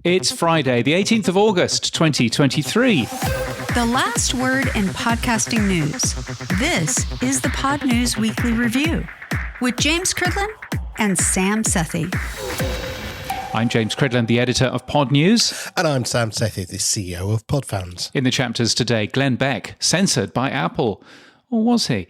It's Friday, the 18th of August, 2023. The last word in podcasting news. This is the Pod News Weekly Review with James Cridland and Sam Sethi. I'm James Cridland, the editor of Pod News. And I'm Sam Sethi, the CEO of Podfans. In the chapters today, Glenn Beck, censored by Apple. Or was he?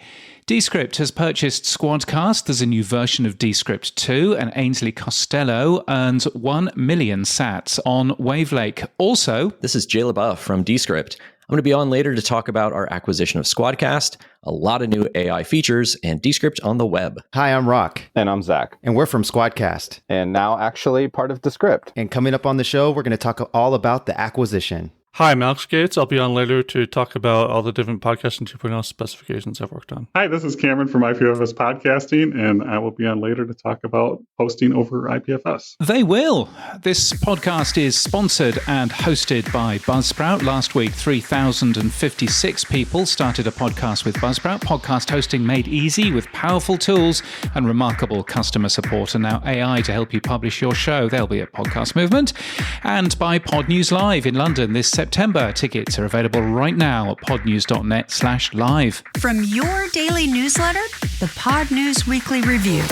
Descript has purchased SquadCast. There's a new version of Descript 2, and Ainsley Costello earns 1 million sats on Wavelake. Also, this is LeBoeuf from Descript. I'm going to be on later to talk about our acquisition of SquadCast, a lot of new AI features, and Descript on the web. Hi, I'm Rock. And I'm Zach. And we're from SquadCast. And now actually part of Descript. And coming up on the show, we're going to talk all about the acquisition. Hi, I'm Alex Gates. I'll be on later to talk about all the different podcasting 2.0 specifications I've worked on. Hi, this is Cameron from IPFS Podcasting, and I will be on later to talk about posting over IPFS. They will. This podcast is sponsored and hosted by Buzzsprout. Last week, 3,056 people started a podcast with Buzzsprout. Podcast hosting made easy with powerful tools and remarkable customer support, and now AI to help you publish your show. There'll be a podcast movement. And by Pod News Live in London this September. Tickets are available right now at podnews.net/live. From your daily newsletter, the Pod News Weekly Review.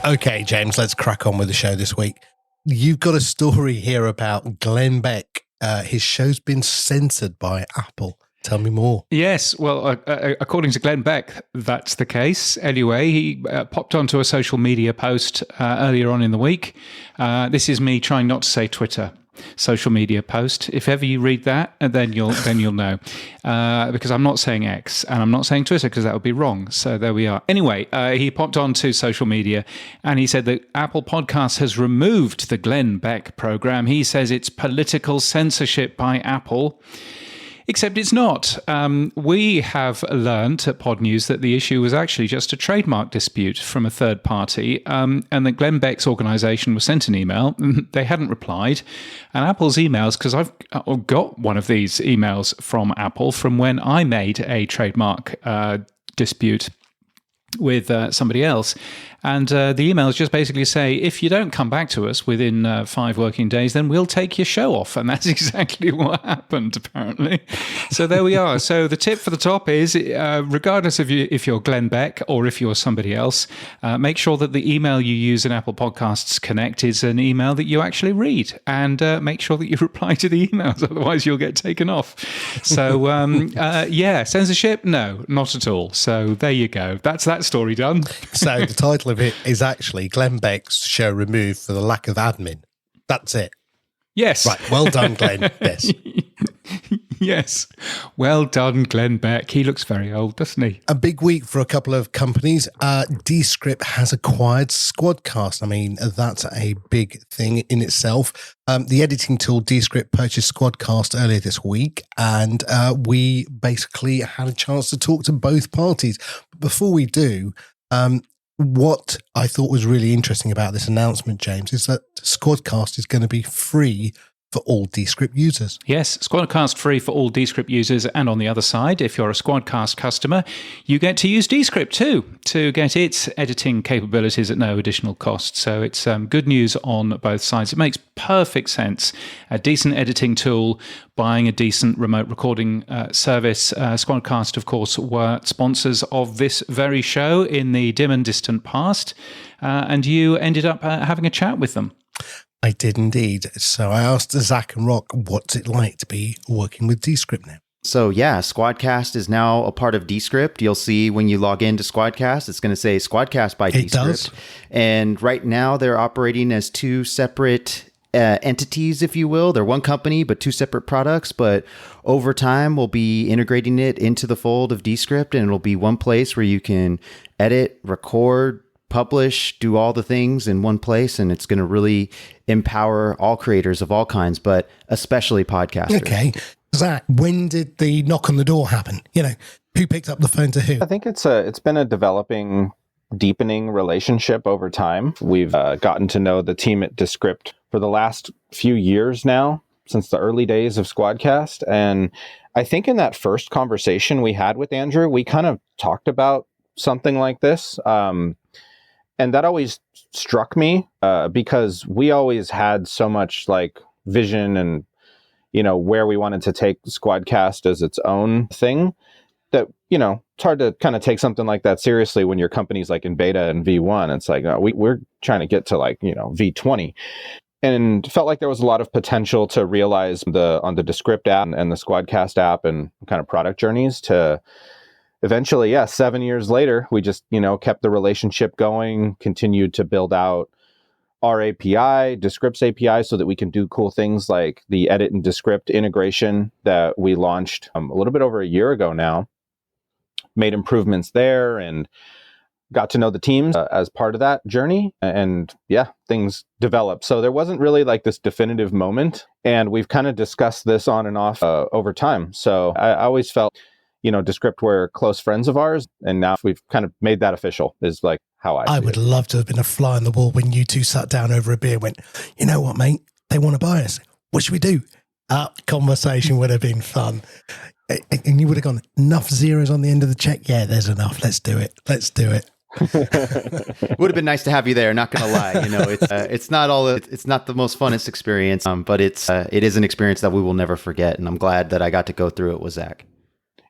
Okay, James, let's crack on with the show this week. You've got a story here about Glenn Beck. His show's been censored by Apple. Tell me more. Yes, well, according to Glenn Beck, that's the case. Anyway, he popped onto a social media post earlier on in the week. This is me trying not to say Twitter. Social media post. If ever you read that, then you'll know, because I'm not saying X and I'm not saying Twitter because that would be wrong. So there we are. Anyway, he popped onto social media and he said that Apple Podcasts has removed the Glenn Beck program. He says it's political censorship by Apple. Except it's not. We have learned at Pod News that the issue was actually just a trademark dispute from a third party, and that Glenn Beck's organisation was sent an email. They hadn't replied. And Apple's emails, because I've got one of these emails from Apple from when I made a trademark dispute with somebody else. And the emails just basically say, if you don't come back to us within 5 working days, then we'll take your show off. And that's exactly what happened, apparently. So there we are. So the tip for the top is, regardless of if you're Glenn Beck or if you're somebody else, make sure that the email you use in Apple Podcasts Connect is an email that you actually read. And make sure that you reply to the emails, otherwise you'll get taken off. So, yeah, censorship? No, not at all. So there you go. That's that story done. So the title of it is actually Glenn Beck's show removed for the lack of admin. That's it. Yes. Right. Well done, Glenn. Yes. Yes. Well done, Glenn Beck. He looks very old, doesn't he? A big week for a couple of companies. Descript has acquired SquadCast. I mean, that's a big thing in itself. The editing tool Descript purchased SquadCast earlier this week, and we basically had a chance to talk to both parties. But before we do, what I thought was really interesting about this announcement, James, is that SquadCast is going to be free for all Descript users. Yes, SquadCast free for all Descript users. And on the other side, if you're a SquadCast customer, you get to use Descript too, to get its editing capabilities at no additional cost. So it's good news on both sides. It makes perfect sense. A decent editing tool, buying a decent remote recording service. SquadCast, of course, were sponsors of this very show in the dim and distant past. And you ended up having a chat with them. I did indeed. So I asked Zack and Rock, what's it like to be working with Descript now? So yeah, SquadCast is now a part of Descript. You'll see when you log into SquadCast, it's going to say SquadCast by Descript. It does. And right now they're operating as 2 separate entities, if you will. They're one company, but 2 separate products. But over time, we'll be integrating it into the fold of Descript, and it'll be one place where you can edit, record, publish, do all the things in one place, and it's going to really empower all creators of all kinds, but especially podcasters. Okay. Zach, when did the knock on the door happen? You know, who picked up the phone to who? I think it's been a developing, deepening relationship over time. We've gotten to know the team at Descript for the last few years now, since the early days of SquadCast. And I think in that first conversation we had with Andrew, we kind of talked about something like this. And that always struck me because we always had so much like vision and, where we wanted to take SquadCast as its own thing that, it's hard to kind of take something like that seriously when your company's like in beta and V1. It's like, we're trying to get to like, V20. And felt like there was a lot of potential to realize on the Descript app and the SquadCast app and kind of product journeys to eventually, 7 years later, we just, kept the relationship going, continued to build out our API, Descript's API, so that we can do cool things like the edit and Descript integration that we launched a little bit over a year ago now, made improvements there and got to know the teams as part of that journey. And things developed. So there wasn't really like this definitive moment. And we've kind of discussed this on and off over time. So I always felt, Descript were close friends of ours. And now we've kind of made that official is like how I would love to have been a fly on the wall when you two sat down over a beer and went, you know what, mate? They want to buy us. What should we do? Conversation would have been fun. And you would have gone, enough zeros on the end of the check? Yeah, there's enough. Let's do it. Would have been nice to have you there, not gonna lie. It's not the most funnest experience, but it is an experience that we will never forget, and I'm glad that I got to go through it with Zach.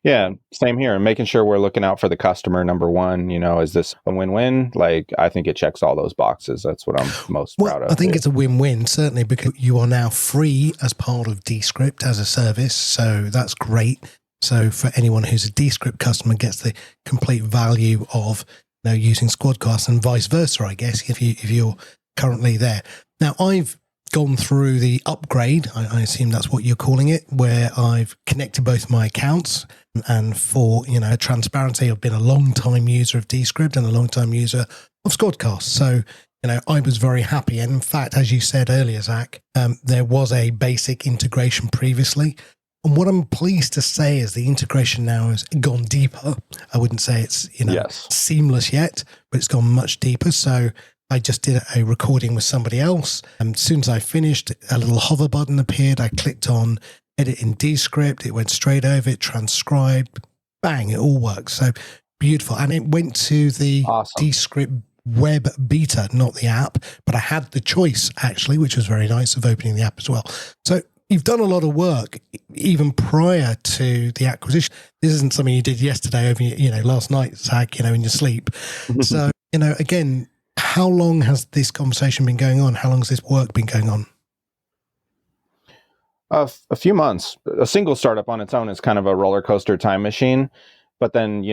Yeah, same here. Making sure we're looking out for the customer, number one. Is this a win-win? Like, I think it checks all those boxes. That's what I'm most proud of. I think it's a win-win, certainly, because you are now free as part of Descript as a service, so that's great. So for anyone who's a Descript customer, gets the complete value of using SquadCast, and vice versa, I guess, if you're currently there. Now, I've gone through the upgrade, I assume that's what you're calling it, where I've connected both my accounts, and for, transparency, I've been a long-time user of Descript and a long-time user of SquadCast. So, I was very happy. And in fact, as you said earlier, Zach, there was a basic integration previously. And what I'm pleased to say is the integration now has gone deeper. I wouldn't say it's seamless yet, but it's gone much deeper. So I just did a recording with somebody else. And as soon as I finished, a little hover button appeared. I clicked on edit in Descript. It went straight over it, transcribed, bang, it all works. So beautiful. And it went to the Descript web beta, not the app, but I had the choice actually, which was very nice, of opening the app as well. So you've done a lot of work even prior to the acquisition. This isn't something you did yesterday over, last night, Zach, in your sleep. So, again, how long has this conversation been going on? How long has this work been going on? A few months. A single startup on its own is kind of a roller coaster time machine. But then,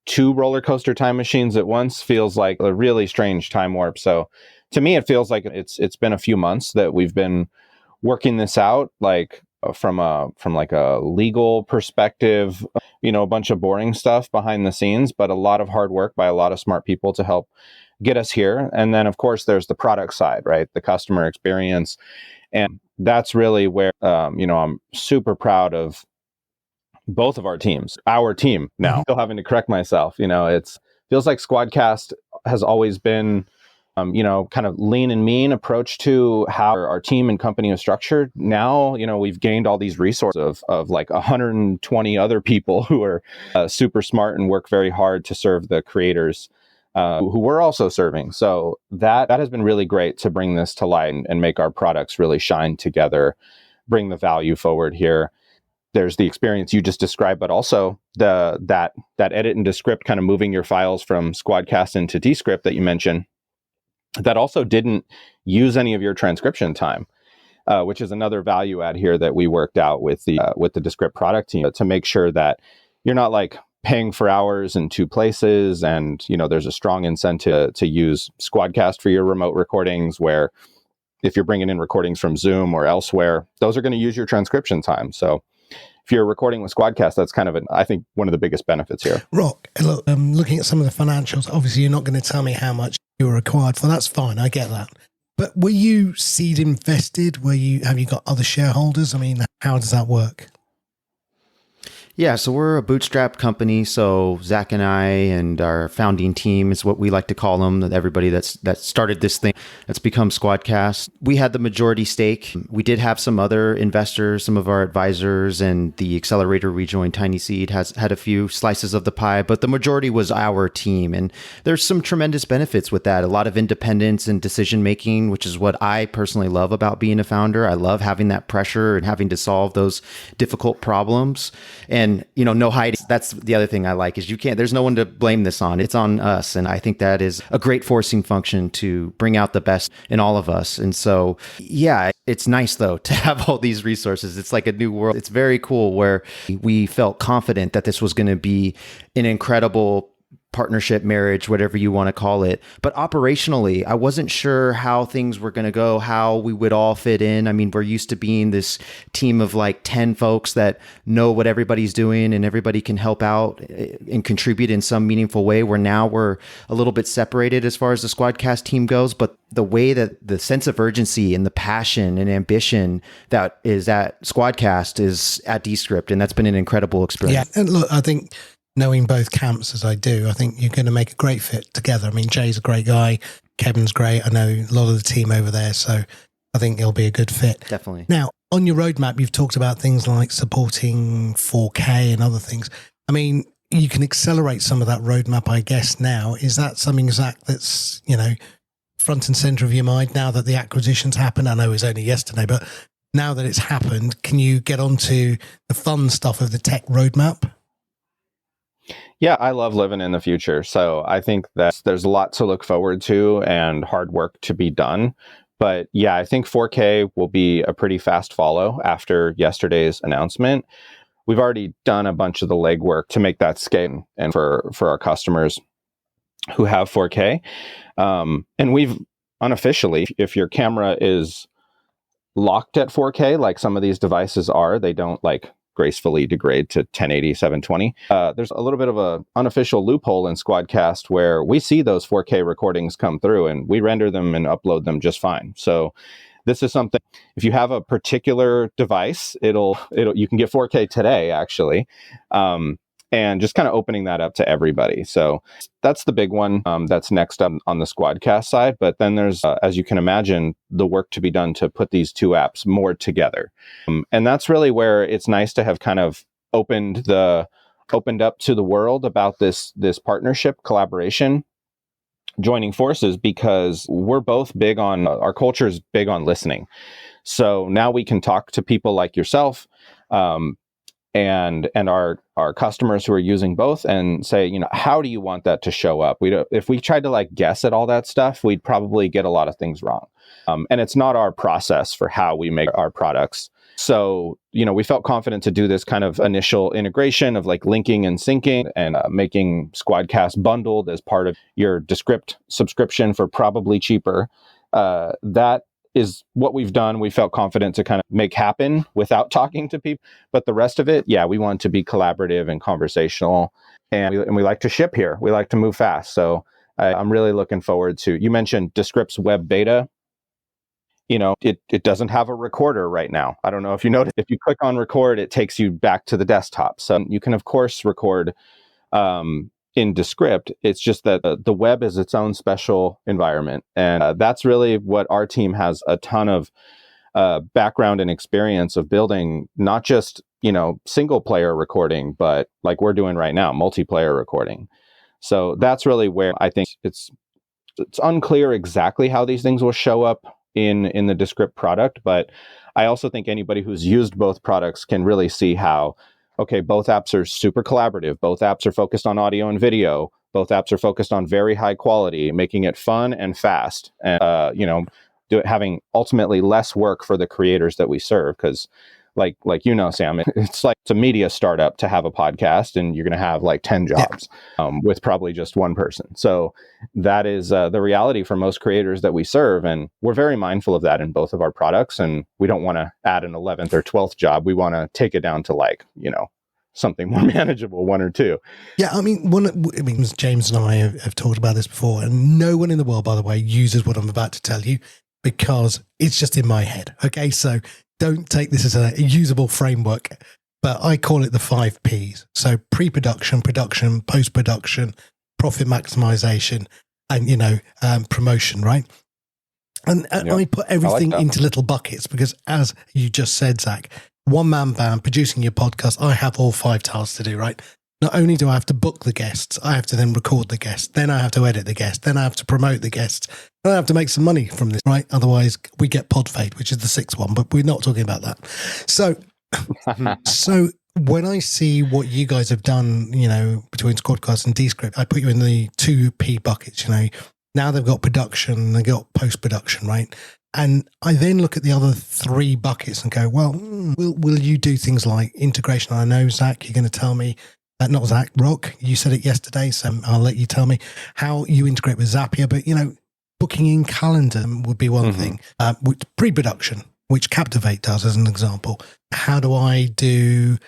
two roller coaster time machines at once feels like a really strange time warp. So to me, it feels like it's been a few months that we've been working this out, like from like a legal perspective, a bunch of boring stuff behind the scenes, but a lot of hard work by a lot of smart people to help get us here. And then, of course, there's the product side, right? The customer experience. And that's really where, I'm super proud of both of our teams, our team now. Still having to correct myself. It feels like SquadCast has always been kind of lean and mean approach to how our team and company is structured. Now, we've gained all these resources of like 120 other people who are super smart and work very hard to serve the creators who we're also serving. So that has been really great to bring this to light and make our products really shine together, bring the value forward here. There's the experience you just described, but also that edit and Descript, kind of moving your files from SquadCast into Descript that you mentioned. That also didn't use any of your transcription time, which is another value add here that we worked out with the Descript product team to make sure that you're not like paying for hours in two places. And, there's a strong incentive to use SquadCast for your remote recordings, where if you're bringing in recordings from Zoom or elsewhere, those are going to use your transcription time. So if you're recording with SquadCast, that's kind of, I think, one of the biggest benefits here. Rock, look, looking at some of the financials, obviously you're not going to tell me how much you were acquired for. That's fine. I get that. But were you seed invested? Have you got other shareholders? I mean, how does that work? Yeah, so we're a bootstrap company. So Zach and I and our founding team is what we like to call them. Everybody that started this thing that's become SquadCast. We had the majority stake. We did have some other investors, some of our advisors, and the accelerator we joined, Tiny Seed, has had a few slices of the pie, but the majority was our team. And there's some tremendous benefits with that. A lot of independence and decision making, which is what I personally love about being a founder. I love having that pressure and having to solve those difficult problems. And, no hiding. That's the other thing I like is there's no one to blame this on. It's on us. And I think that is a great forcing function to bring out the best in all of us. And so, yeah, it's nice though to have all these resources. It's like a new world. It's very cool where we felt confident that this was going to be an incredible partnership, marriage, whatever you want to call it. But operationally, I wasn't sure how things were going to go, how we would all fit in. I mean, we're used to being this team of like 10 folks that know what everybody's doing and everybody can help out and contribute in some meaningful way, where now we're a little bit separated as far as the SquadCast team goes. But the way that the sense of urgency and the passion and ambition that is at SquadCast is at Descript. And that's been an incredible experience. Yeah. And look, I think knowing both camps as I do, I think you're going to make a great fit together. I mean, Jay's a great guy. Kevin's great. I know a lot of the team over there. So I think it'll be a good fit. Definitely. Now, on your roadmap, you've talked about things like supporting 4K and other things. I mean, you can accelerate some of that roadmap, I guess, now. Is that something, Zach, that's, front and center of your mind now that the acquisition's happened? I know it was only yesterday, but now that it's happened, can you get onto the fun stuff of the tech roadmap? Yeah, I love living in the future. So I think that there's a lot to look forward to and hard work to be done. But yeah, I think 4K will be a pretty fast follow after yesterday's announcement. We've already done a bunch of the legwork to make that scale and for our customers who have 4K. And we've unofficially, if your camera is locked at 4K, like some of these devices are, they don't gracefully degrade to 1080, 720. There's a little bit of a unofficial loophole in SquadCast where we see those 4K recordings come through and we render them and upload them just fine. So this is something, if you have a particular device, you can get 4K today, actually. And just kind of opening that up to everybody. So that's the big one that's next up on the SquadCast side. But then there's, as you can imagine, the work to be done to put these two apps more together. And that's really where it's nice to have kind of opened up to the world about this partnership, collaboration, joining forces, because we're both big on, our culture is big on listening. So now we can talk to people like yourself, and our customers who are using both and say, how do you want that to show up? If we tried to guess at all that stuff, we'd probably get a lot of things wrong. And it's not our process for how we make our products. So, we felt confident to do this kind of initial integration of linking and syncing and making SquadCast bundled as part of your Descript subscription for probably cheaper. That is what we've done. We felt confident to kind of make happen without talking to people. But the rest of it, yeah, we want to be collaborative and conversational. And we like to ship here. We like to move fast. So I'm really looking forward to, you mentioned Descript's web beta. It doesn't have a recorder right now. I don't know if you noticed, if you click on record, it takes you back to the desktop. So you can, of course, record in Descript. It's just that the web is its own special environment. And that's really what our team has a ton of background and experience of building, not just, single player recording, but like we're doing right now, multiplayer recording. So that's really where I think it's unclear exactly how these things will show up in the Descript product. But I also think anybody who's used both products can really see how, okay, both apps are super collaborative. Both apps are focused on audio and video. Both apps are focused on very high quality, making it fun and fast, and having ultimately less work for the creators that we serve. Because, like Sam, it's like it's a media startup to have a podcast, and you're going to have 10 jobs with probably just one person. So that is the reality for most creators that we serve, and we're very mindful of that in both of our products. And we don't want to add an 11th or 12th job. We want to take it down to something more manageable, one or two. Yeah, James and I have talked about this before, and no one in the world, by the way, uses what I'm about to tell you because it's just in my head. Okay, so don't take this as a usable framework. but I call it the 5 Ps. So pre-production, production, post-production, profit maximization, and, promotion, right? And I put everything into little buckets because, as you just said, Zach, one-man band producing your podcast, I have all 5 tasks to do, right? Not only do I have to book the guests, I have to then record the guests, then I have to edit the guests, then I have to promote the guests, then I have to make some money from this, right? Otherwise, we get pod fade, which is the 6th one, but we're not talking about that. So when I see what you guys have done, between SquadCast and Descript, I put you in the 2P buckets, Now they've got production, they've got post-production, right? And I then look at the other 3 buckets and go, well, will you do things like integration? I know, Zach, you're going to tell me, not Zach, Rock, you said it yesterday, so I'll let you tell me how you integrate with Zapier. But, booking in calendar would be one thing. Which pre-production, which Captivate does as an example. How do I do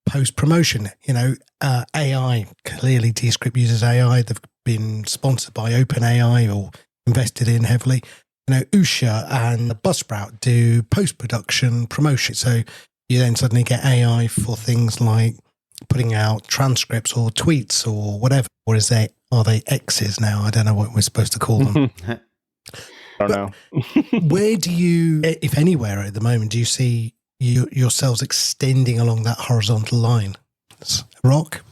post-promotion? AI, clearly Descript uses AI. They've been sponsored by OpenAI or invested in heavily. Usha and Buzzsprout do post-production promotion. So you then suddenly get AI for things like putting out transcripts or tweets or whatever. Or are they X's now? I don't know what we're supposed to call them. I don't know. Where do you, if anywhere at the moment, do you see yourselves extending along that horizontal line? Rock?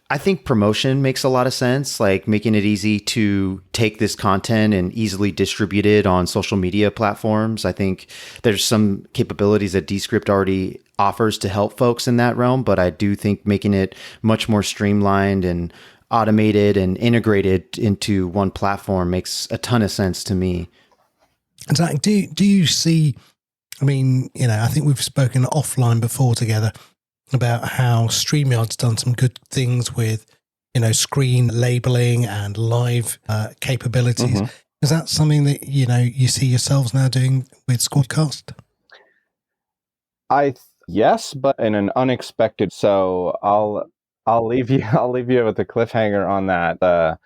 I think promotion makes a lot of sense, like making it easy to take this content and easily distribute it on social media platforms. I think there's some capabilities that Descript already offers to help folks in that realm, but I do think making it much more streamlined and automated and integrated into one platform makes a ton of sense to me. Zach, do you see, I think we've spoken offline before together about how StreamYard's done some good things with, screen labeling and live capabilities. Mm-hmm. Is that something that, you see yourselves now doing with SquadCast? Yes, but in an unexpected. So I'll leave you with a cliffhanger on that.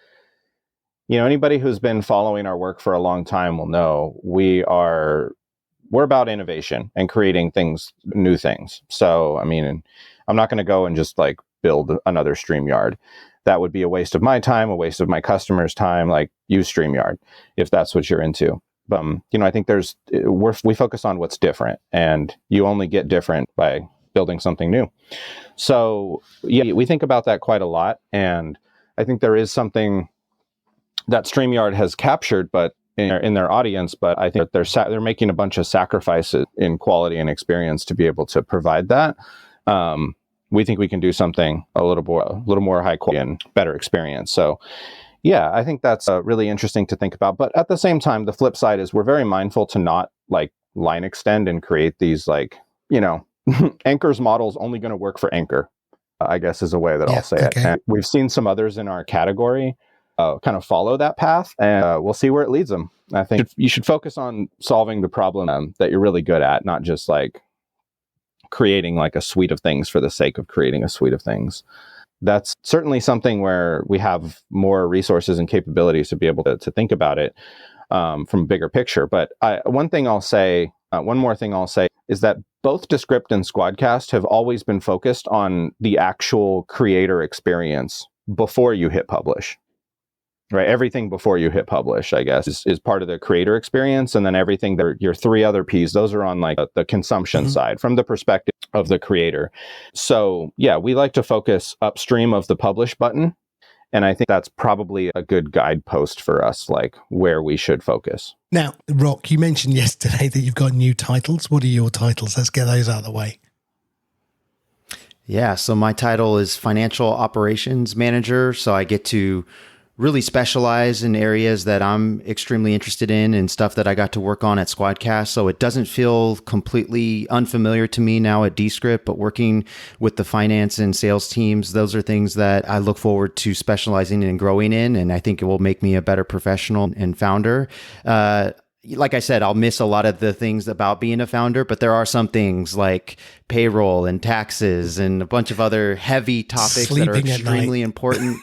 Anybody who's been following our work for a long time will know we're about innovation and creating new things. So, I'm not going to go and just like build another StreamYard. That would be a waste of my time, a waste of my customers' time. Like, use StreamYard if that's what you're into. I think we focus on what's different, and you only get different by building something new. So yeah, we think about that quite a lot. And I think there is something that StreamYard has captured, but in their audience, but I think they're making a bunch of sacrifices in quality and experience to be able to provide that. We think we can do something a little more high quality and better experience. So yeah, I think that's really interesting to think about. But at the same time, the flip side is we're very mindful to not like line extend and create these Anchor's model's only going to work for Anchor, I guess is a way that I'll say it. And we've seen some others in our category kind of follow that path, and we'll see where it leads them. I think you should focus on solving the problem that you're really good at, not just like creating like a suite of things for the sake of creating a suite of things. That's certainly something where we have more resources and capabilities to be able to think about it from a bigger picture. But one more thing I'll say is that both Descript and SquadCast have always been focused on the actual creator experience before you hit publish. Right, everything before you hit publish, I guess, is part of the creator experience, and then everything your 3 other Ps, those are on like the consumption side from the perspective of the creator. So yeah, we like to focus upstream of the publish button, and I think that's probably a good guidepost for us, like where we should focus. Now, Rock, you mentioned yesterday that you've got new titles. What are your titles? Let's get those out of the way. Yeah, so my title is Financial Operations Manager, so I get to really specialize in areas that I'm extremely interested in and stuff that I got to work on at SquadCast. So it doesn't feel completely unfamiliar to me now at Descript, but working with the finance and sales teams, those are things that I look forward to specializing and growing in. And I think it will make me a better professional and founder. Like I said, I'll miss a lot of the things about being a founder, but there are some things like payroll and taxes and a bunch of other heavy topics that are extremely important.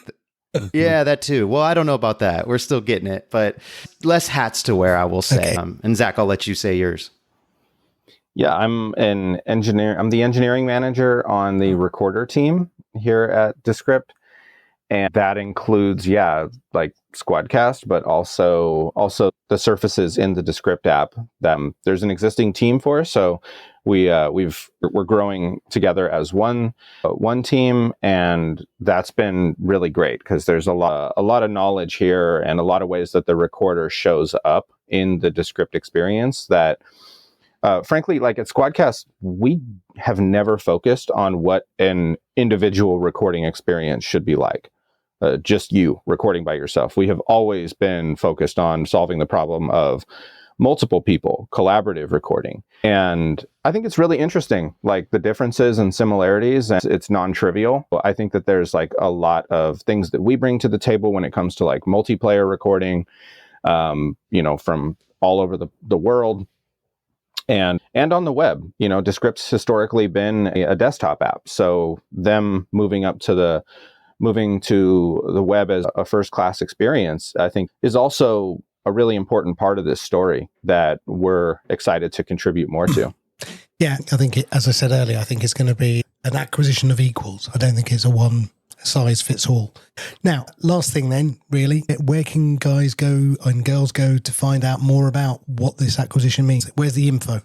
Yeah, that too. Well, I don't know about that. We're still getting it, but less hats to wear, I will say. Okay. And Zach, I'll let you say yours. Yeah, I'm an engineer. I'm the engineering manager on the recorder team here at Descript. And that includes, like SquadCast, but also the surfaces in the Descript app. There's an existing team for us, so we're growing together as one team, and that's been really great because there's a lot of knowledge here and a lot of ways that the recorder shows up in the Descript experience that. Frankly, like at SquadCast, we have never focused on what an individual recording experience should be like. Just you recording by yourself. We have always been focused on solving the problem of multiple people, collaborative recording. And I think it's really interesting, like the differences and similarities. And it's non-trivial. I think that there's like a lot of things that we bring to the table when it comes to like multiplayer recording, from all over the world. And on the web, Descript's historically been a desktop app. So them moving to the web as a first-class experience, I think, is also a really important part of this story that we're excited to contribute more to. Yeah, I think, as I said earlier, I think it's going to be an acquisition of equals. I don't think it's a one-size-fits-all. Now, last thing then, really, where can guys go and girls go to find out more about what this acquisition means? Where's the info?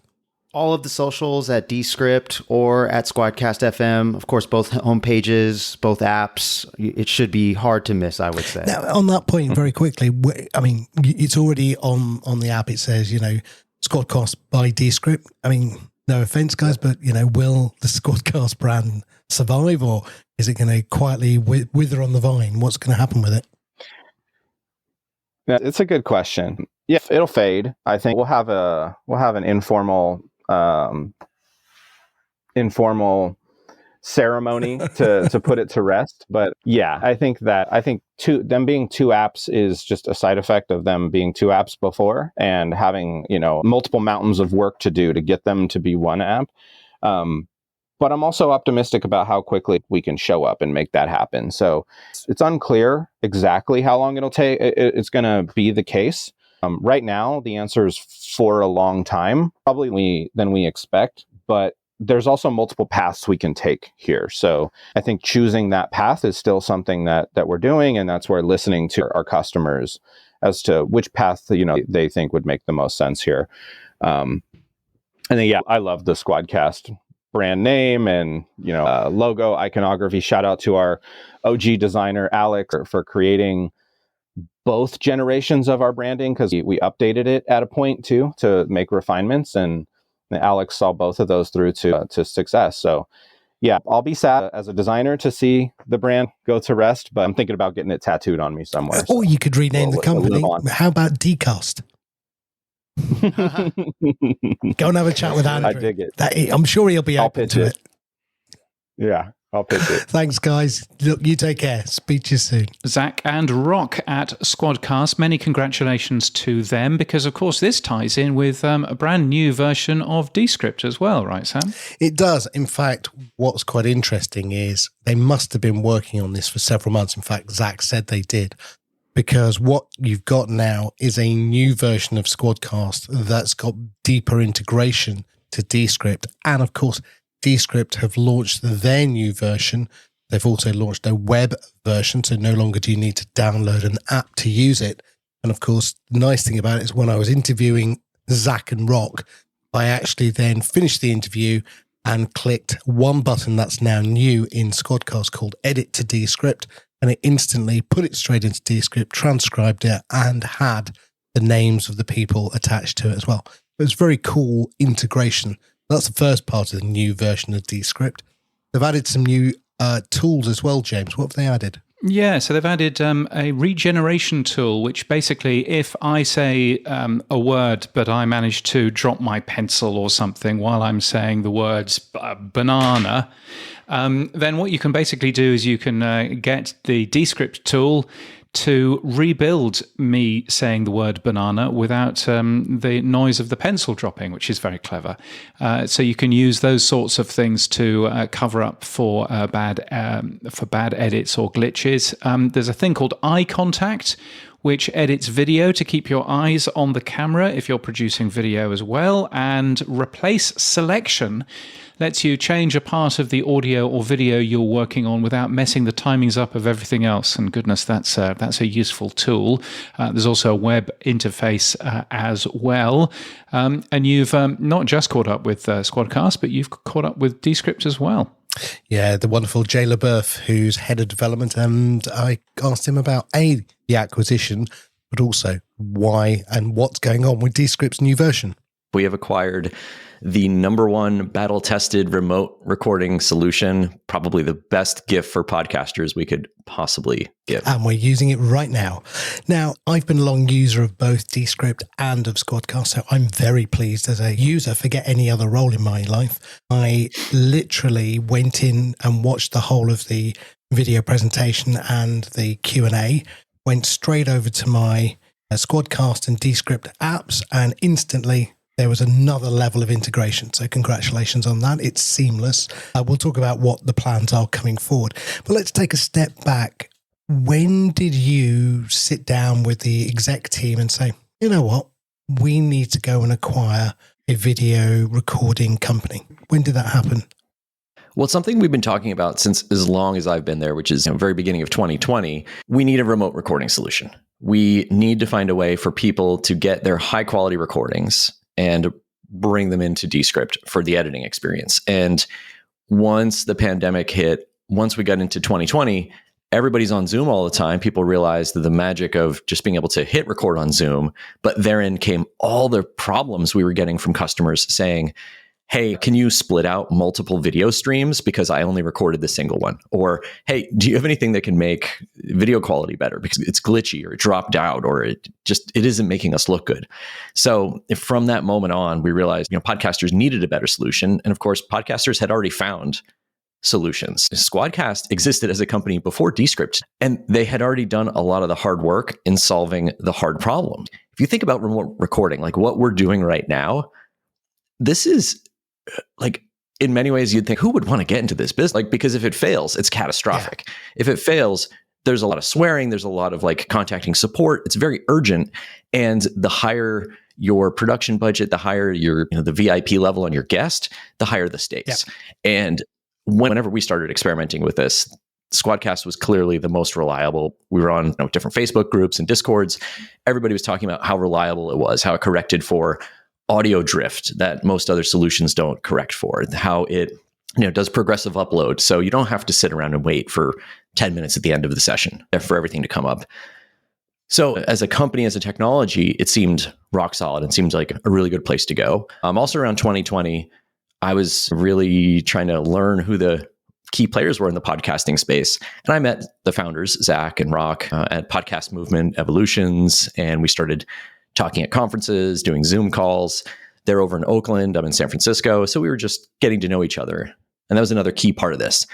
All of the socials at Descript or at SquadCast FM. Of course, both homepages, both apps. It should be hard to miss, I would say. Now, on that point, very quickly, I mean, it's already on the app. It says, SquadCast by Descript. I mean, no offense, guys, but, will the SquadCast brand survive, or is it going to quietly wither on the vine? What's going to happen with it? Yeah, it's a good question. Yeah, it'll fade. I think we'll have an informal ceremony to put it to rest. But yeah, I think them being two apps is just a side effect of them being two apps before and having, multiple mountains of work to do to get them to be one app. But I'm also optimistic about how quickly we can show up and make that happen. So it's unclear exactly how long it'll take. It's going to be the case. Right now, the answer is for a long time, probably than we expect, but there's also multiple paths we can take here. So I think choosing that path is still something that we're doing, and that's where listening to our customers as to which path, they think would make the most sense here. And then, I love the SquadCast brand name and, logo, iconography. Shout out to our OG designer, Alex, for creating both generations of our branding, because we updated it at a point too to make refinements, and Alex saw both of those through to success. So I'll be sad as a designer to see the brand go to rest, but I'm thinking about getting it tattooed on me somewhere. Or you could rename the company. How about Decast? Go and have a chat with Andrew. I dig it. I'm sure he'll be open to it. Yeah. I'll pitch it. Thanks, guys. Look, you take care. Speak to you soon. Zack and Rock at SquadCast. Many congratulations to them, because, of course, this ties in with a brand new version of Descript as well, right, Sam? It does. In fact, what's quite interesting is they must have been working on this for several months. In fact, Zack said they did, because what you've got now is a new version of SquadCast that's got deeper integration to Descript. And, of course, Descript have launched their new version. They've also launched a web version, so no longer do you need to download an app to use it. And of course, the nice thing about it is when I was interviewing Zack and Rock, I actually then finished the interview and clicked one button that's now new in SquadCast called Edit to Descript, and it instantly put it straight into Descript, transcribed it, and had the names of the people attached to it as well. It was very cool integration. That's the first part of the new version of Descript. They've added some new tools as well, James. What have they added? Yeah, so they've added a regeneration tool, which basically, if I say a word, but I manage to drop my pencil or something while I'm saying the words banana, then what you can basically do is you can get the Descript tool to rebuild me saying the word banana without the noise of the pencil dropping, which is very clever. So you can use those sorts of things to cover up for bad edits or glitches. There's a thing called eye contact, which edits video to keep your eyes on the camera if you're producing video as well. And Replace Selection lets you change a part of the audio or video you're working on without messing the timings up of everything else. And goodness, that's a useful tool. There's also a web interface as well. And you've not just caught up with SquadCast, but you've caught up with Descript as well. Yeah, the wonderful Jay LeBoeuf, who's head of development, and I asked him about the acquisition, but also why and what's going on with Descript's new version. We have acquired the #1 battle-tested remote recording solution, probably the best gift for podcasters we could possibly give. And we're using it right now. Now, I've been a long user of both Descript and of SquadCast, so I'm very pleased as a user. Forget any other role in my life. I literally went in and watched the whole of the video presentation and the Q&A, went straight over to my SquadCast and Descript apps, and instantly there was another level of integration. So congratulations on that. It's seamless. We'll talk about what the plans are coming forward. But let's take a step back. When did you sit down with the exec team and say, you know what, we need to go and acquire a video recording company? When did that happen? Well, it's something we've been talking about since as long as I've been there, which is very beginning of 2020. We need a remote recording solution. We need to find a way for people to get their high quality recordings and bring them into Descript for the editing experience. And once the pandemic hit, once we got into 2020, everybody's on Zoom all the time. People realized the magic of just being able to hit record on Zoom, but therein came all the problems we were getting from customers saying, hey, can you split out multiple video streams because I only recorded the single one? Or, hey, do you have anything that can make video quality better because it's glitchy or it dropped out or it isn't making us look good? So from that moment on, we realized, podcasters needed a better solution. And of course, podcasters had already found solutions. SquadCast existed as a company before Descript, and they had already done a lot of the hard work in solving the hard problems. If you think about remote recording, like what we're doing right now, this is in many ways, you'd think, who would want to get into this business? Because if it fails, it's catastrophic. Yeah. If it fails, there's a lot of swearing. There's a lot of contacting support. It's very urgent. And the higher your production budget, the higher your, the VIP level on your guest, the higher the stakes. Yeah. And whenever we started experimenting with this, SquadCast was clearly the most reliable. We were on different Facebook groups and Discords. Everybody was talking about how reliable it was, how it corrected for audio drift that most other solutions don't correct for, how it does progressive upload. So you don't have to sit around and wait for 10 minutes at the end of the session for everything to come up. So as a company, as a technology, it seemed rock solid and seemed like a really good place to go. Also around 2020, I was really trying to learn who the key players were in the podcasting space. And I met the founders, Zack and Rock, at Podcast Movement Evolutions, and we started talking at conferences, doing Zoom calls. They're over in Oakland, I'm in San Francisco. So we were just getting to know each other. And that was another key part of this.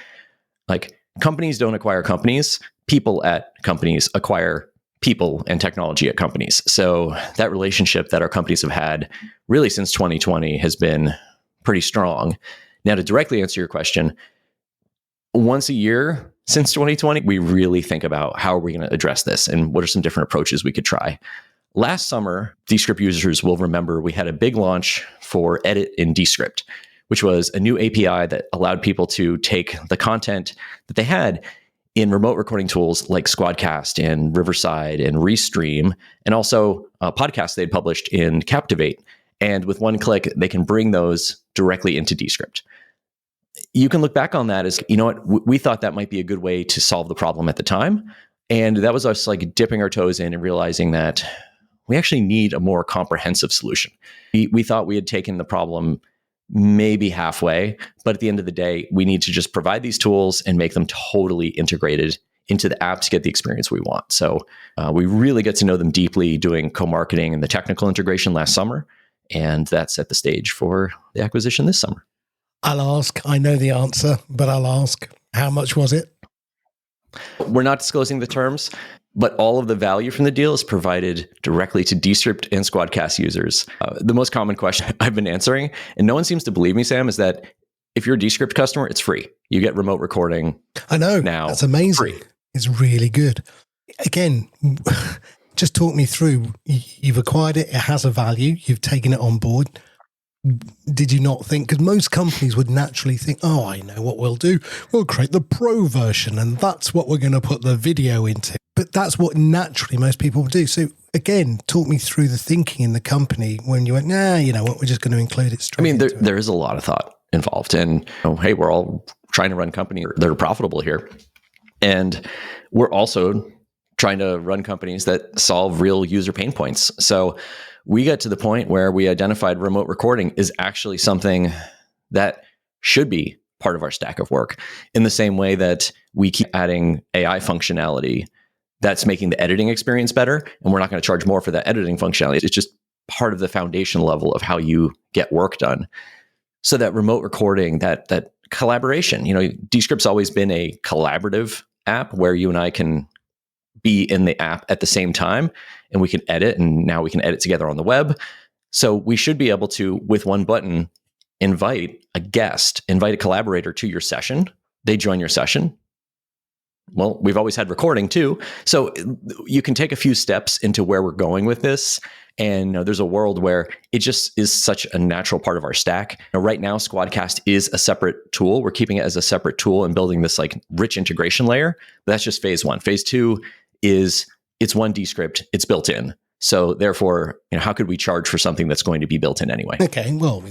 Companies don't acquire companies. People at companies acquire people and technology at companies. So that relationship that our companies have had really since 2020 has been pretty strong. Now, to directly answer your question, once a year since 2020, we really think about how are we going to address this and what are some different approaches we could try. Last summer, Descript users will remember we had a big launch for Edit in Descript, which was a new API that allowed people to take the content that they had in remote recording tools like SquadCast and Riverside and Restream, and also podcasts they'd published in Captivate. And with one click, they can bring those directly into Descript. You can look back on that as, we thought that might be a good way to solve the problem at the time. And that was us dipping our toes in and realizing that we actually need a more comprehensive solution. We thought we had taken the problem maybe halfway, but at the end of the day, we need to just provide these tools and make them totally integrated into the app to get the experience we want. So we really get to know them deeply doing co-marketing and the technical integration last summer. And that set the stage for the acquisition this summer. I'll ask, I know the answer, but I'll ask, how much was it? We're not disclosing the terms, but all of the value from the deal is provided directly to Descript and SquadCast users. The most common question I've been answering, and no one seems to believe me, Sam, is that if you're a Descript customer, it's free. You get remote recording. I know. Now. That's amazing. Free. It's really good. Again, just talk me through. You've acquired it. It has a value. You've taken it on board. Did you not think, because most companies would naturally think, oh, I know what we'll do. We'll create the pro version and that's what we're going to put the video into. But that's what naturally most people would do. So again, talk me through the thinking in the company when you went, nah, you know what, we're just going to include it straight. I mean, there is a lot of thought involved. And hey, we're all trying to run companies that are profitable here. And we're also trying to run companies that solve real user pain points. So we got to the point where we identified remote recording is actually something that should be part of our stack of work, in the same way that we keep adding AI functionality that's making the editing experience better. And we're not going to charge more for that editing functionality. It's just part of the foundation level of how you get work done. So that remote recording, that collaboration, Descript's always been a collaborative app where you and I can be in the app at the same time and we can edit, and now we can edit together on the web. So we should be able to, with one button, invite a collaborator to your session. They join your session. Well, we've always had recording too. So you can take a few steps into where we're going with this. And there's a world where it just is such a natural part of our stack. Right now, SquadCast is a separate tool. We're keeping it as a separate tool and building this like rich integration layer. But that's just phase one. Phase two is it's one Descript, it's built in. So therefore, how could we charge for something that's going to be built in anyway? Okay, well,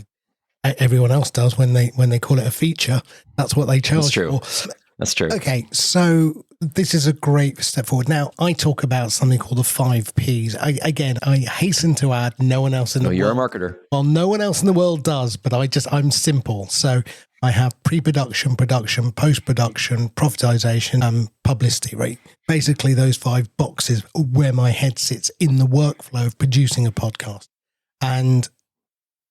everyone else does when they call it a feature. That's what they charge That's true. for. That's true. Okay, so this is a great step forward. Now, I talk about something called the 5 Ps. I hasten to add, no one else in the world. You're a marketer. Well, no one else in the world does, but I'm simple. So I have pre-production, production, post-production, profitization, and publicity, right? Basically, those 5 boxes are where my head sits in the workflow of producing a podcast. And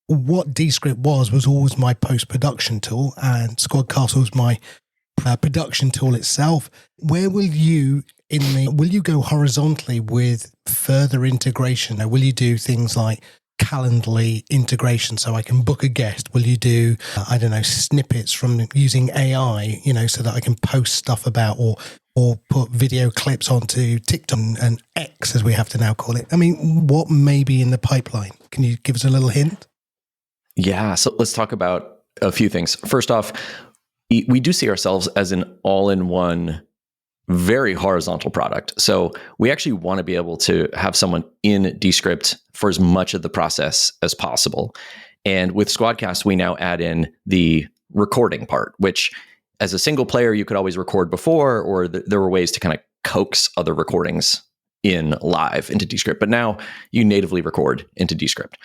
what Descript was always my post-production tool, and SquadCast was my production tool itself. Where will you go horizontally with further integration? Now, will you do things like Calendly integration so I can book a guest? Will you do, snippets from using AI, so that I can post stuff about or put video clips onto TikTok and X, as we have to now call it? I mean, what may be in the pipeline? Can you give us a little hint? Yeah. So let's talk about a few things. First off, we do see ourselves as an all-in-one, very horizontal product. So we actually want to be able to have someone in Descript for as much of the process as possible. And with SquadCast, we now add in the recording part, which as a single player, you could always record before, or there were ways to kind of coax other recordings in live into Descript. But now you natively record into Descript.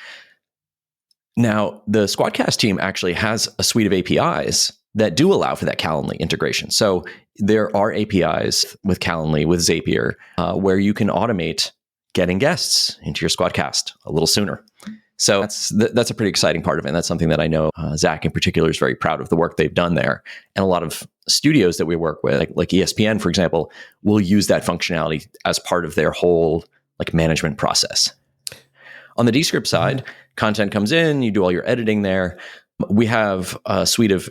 Now, the SquadCast team actually has a suite of APIs that do allow for that Calendly integration. So there are APIs with Calendly, with Zapier, where you can automate getting guests into your SquadCast a little sooner. So that's a pretty exciting part of it. And that's something that I know Zack in particular is very proud of the work they've done there. And a lot of studios that we work with, like ESPN, for example, will use that functionality as part of their whole management process. On the Descript side, content comes in, you do all your editing there. We have a suite of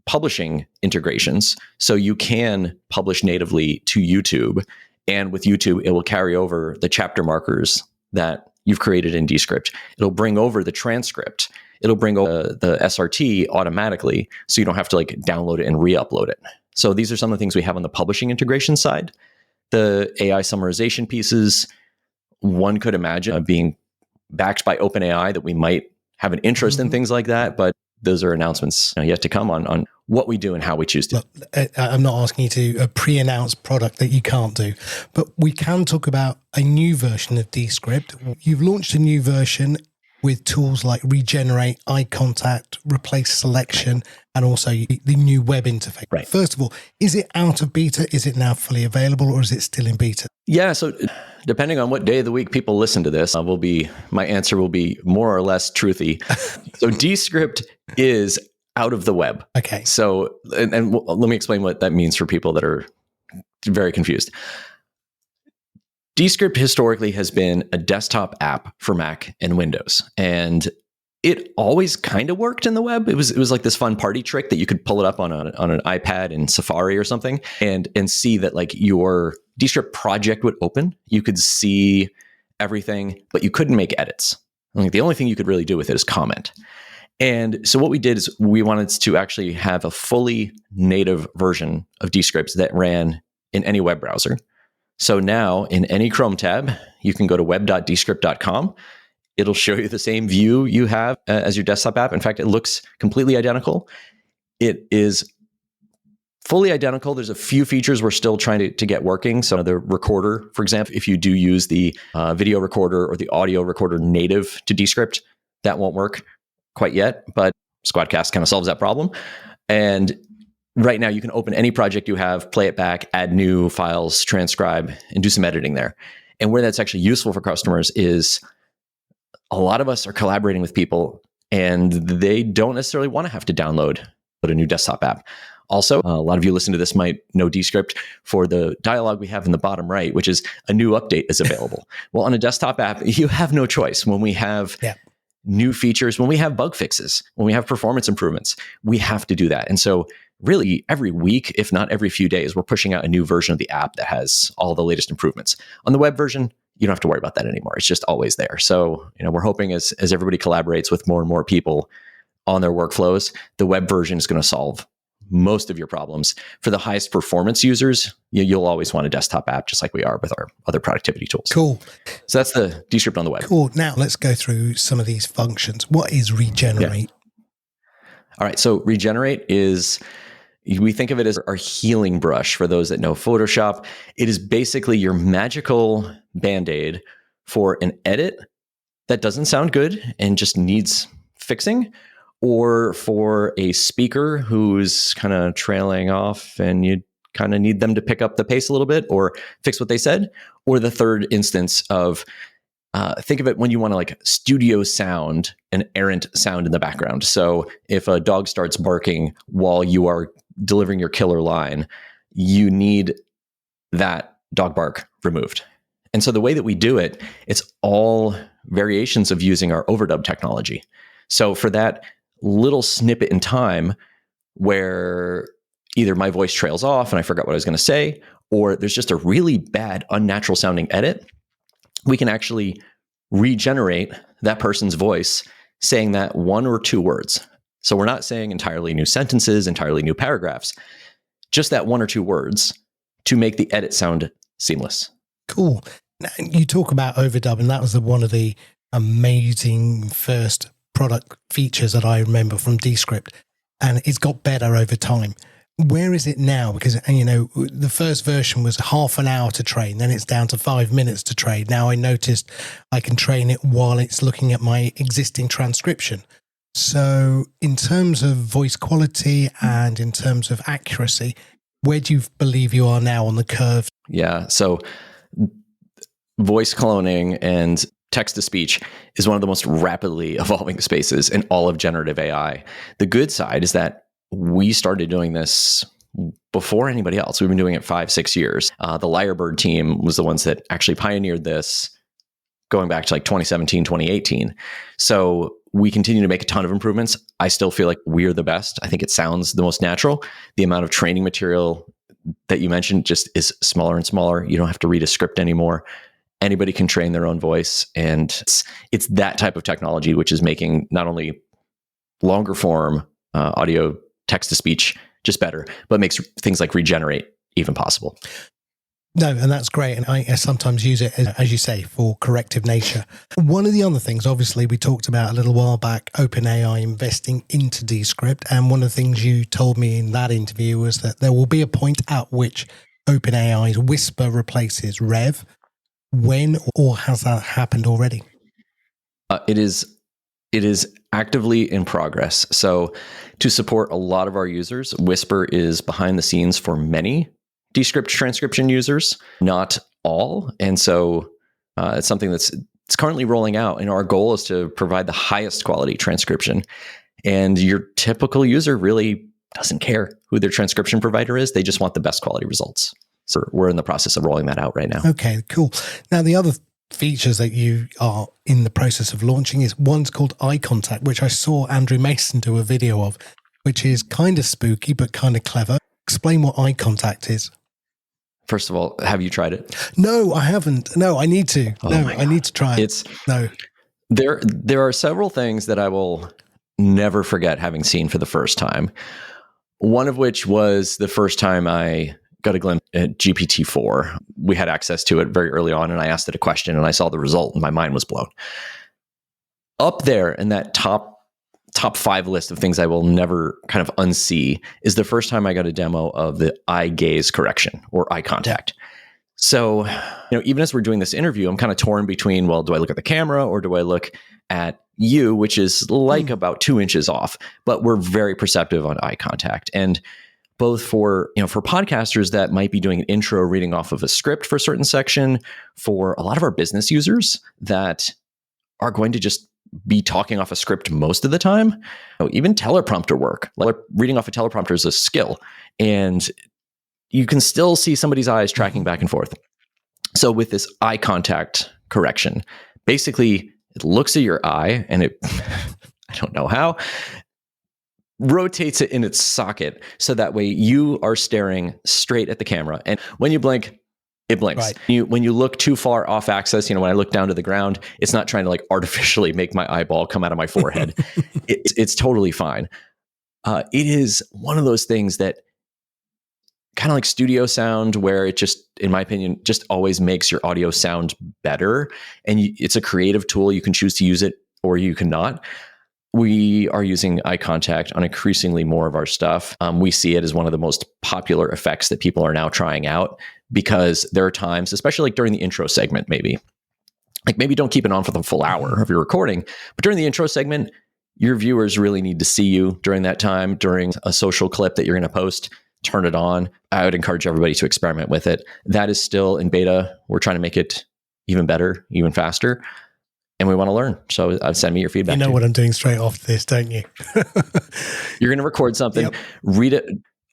publishing integrations. So you can publish natively to YouTube. And with YouTube, it will carry over the chapter markers that you've created in Descript. It'll bring over the transcript. It'll bring over the SRT automatically. So you don't have to download it and re-upload it. So these are some of the things we have on the publishing integration side. The AI summarization pieces, one could imagine being backed by OpenAI, that we might have an interest in things like that. But those are announcements yet to come on what we do and how we choose to. Look, I'm not asking you to pre-announce product that you can't do, but we can talk about a new version of Descript. You've launched a new version with tools like regenerate, eye contact, replace selection, and also the new web interface. Right. First of all, is it out of beta? Is it now fully available, or is it still in beta? Yeah, so depending on what day of the week people listen to this, my answer will be more or less truthy. So Descript is out of the web. Okay. So, and let me explain what that means for people that are very confused. Descript historically has been a desktop app for Mac and Windows, and it always kind of worked in the web. It was like this fun party trick that you could pull it up on an iPad in Safari or something and see that your Descript project would open. You could see everything, but you couldn't make edits. Like the only thing you could really do with it is comment. And so what we did is we wanted to actually have a fully native version of Descript that ran in any web browser. So now in any Chrome tab, you can go to web.descript.com. It'll show you the same view you have as your desktop app. In fact, it looks completely identical. It is fully identical. There's a few features we're still trying to get working. So the recorder, for example, if you do use the video recorder or the audio recorder native to Descript, that won't work quite yet, but SquadCast kind of solves that problem. And right now you can open any project you have, play it back, add new files, transcribe, and do some editing there. And where that's actually useful for customers is a lot of us are collaborating with people and they don't necessarily want to have to download a new desktop app. Also, a lot of you listening to this might know Descript for the dialogue we have in the bottom right, which is a new update is available. Well, on a desktop app, you have no choice. When we have new features, when we have bug fixes, when we have performance improvements, we have to do that. And so really every week, if not every few days, we're pushing out a new version of the app that has all the latest improvements. On the web version, you don't have to worry about that anymore. It's just always there. So, we're hoping as everybody collaborates with more and more people on their workflows, the web version is going to solve most of your problems. For the highest performance users, you'll always want a desktop app, just like we are with our other productivity tools. Cool. So that's the Descript on the web. Cool. Now let's go through some of these functions. What is regenerate? All right. So regenerate is, we think of it as our healing brush for those that know Photoshop. It is basically your magical Band-Aid for an edit that doesn't sound good and just needs fixing, or for a speaker who's kind of trailing off and you kind of need them to pick up the pace a little bit or fix what they said, or the third instance of think of it when you want to like studio sound an errant sound in the background. So if a dog starts barking while you are delivering your killer line, you need that dog bark removed. And so the way that we do it, it's all variations of using our overdub technology. So for that little snippet in time where either my voice trails off and I forgot what I was going to say, or there's just a really bad, unnatural sounding edit, we can actually regenerate that person's voice saying that one or two words. So we're not saying entirely new sentences, entirely new paragraphs, just that one or two words to make the edit sound seamless. Cool. Now, you talk about overdub, and that was one of the amazing first product features that I remember from Descript, and it's got better over time. Where is it now? Because, the first version was half an hour to train, then it's down to 5 minutes to train. Now I noticed I can train it while it's looking at my existing transcription. So in terms of voice quality and in terms of accuracy, where do you believe you are now on the curve? Yeah. So voice cloning and text-to-speech is one of the most rapidly evolving spaces in all of generative AI. The good side is that we started doing this before anybody else. We've been doing it 5-6 years. The Lyrebird team was the ones that actually pioneered this going back to like 2017, 2018. So we continue to make a ton of improvements. I still feel like we're the best. I think it sounds the most natural. The amount of training material that you mentioned just is smaller and smaller. You don't have to read a script anymore. Anybody can train their own voice. And it's that type of technology which is making not only longer form audio text-to-speech just better, but makes things like regenerate even possible. No, and that's great. And I sometimes use it, as you say, for corrective nature. One of the other things, obviously, we talked about a little while back, OpenAI investing into Descript. And one of the things you told me in that interview was that there will be a point at which OpenAI's Whisper replaces Rev. When, or has that happened already? It is actively in progress. So to support a lot of our users, Whisper is behind the scenes for many Descript transcription users, not all. And so it's something it's currently rolling out. And our goal is to provide the highest quality transcription. And your typical user really doesn't care who their transcription provider is. They just want the best quality results. So we're in the process of rolling that out right now. Okay, cool. Now, the other features that you are in the process of launching is one's called eye contact, which I saw Andrew Mason do a video of, which is kind of spooky, but kind of clever. Explain what eye contact is. First of all, have you tried it? No, I haven't. No, I need to. I need to try it. There are several things that I will never forget having seen for the first time. One of which was the first time I got a glimpse at GPT-4. We had access to it very early on, and I asked it a question, and I saw the result, and my mind was blown. Up there in that top 5 list of things I will never kind of unsee is the first time I got a demo of the eye gaze correction or eye contact. So, even as we're doing this interview, I'm kind of torn between, well, do I look at the camera or do I look at you, which is like about 2 inches off, but we're very perceptive on eye contact. And both for podcasters that might be doing an intro reading off of a script for a certain section, for a lot of our business users that are going to just be talking off a script most of the time. Even teleprompter work, like reading off a teleprompter is a skill, and you can still see somebody's eyes tracking back and forth. So with this eye contact correction, basically it looks at your eye and it, I don't know how, rotates it in its socket so that way you are staring straight at the camera. And when you blink, it blinks. Right. When you look too far off axis, when I look down to the ground, it's not trying to like artificially make my eyeball come out of my forehead. It's totally fine. It is one of those things that kind of like studio sound, where it just, in my opinion, just always makes your audio sound better. And it's a creative tool. You can choose to use it or you cannot. We are using eye contact on increasingly more of our stuff. We see it as one of the most popular effects that people are now trying out, because there are times, especially like during the intro segment, maybe don't keep it on for the full hour of your recording, but during the intro segment, your viewers really need to see you during that time. During a social clip that you're going to post, turn it on. I would encourage everybody to experiment with it. That is still in beta. We're trying to make it even better, even faster. And we want to learn. So send me your feedback. You know what I'm doing straight off this, don't you? You're going to record something, read it,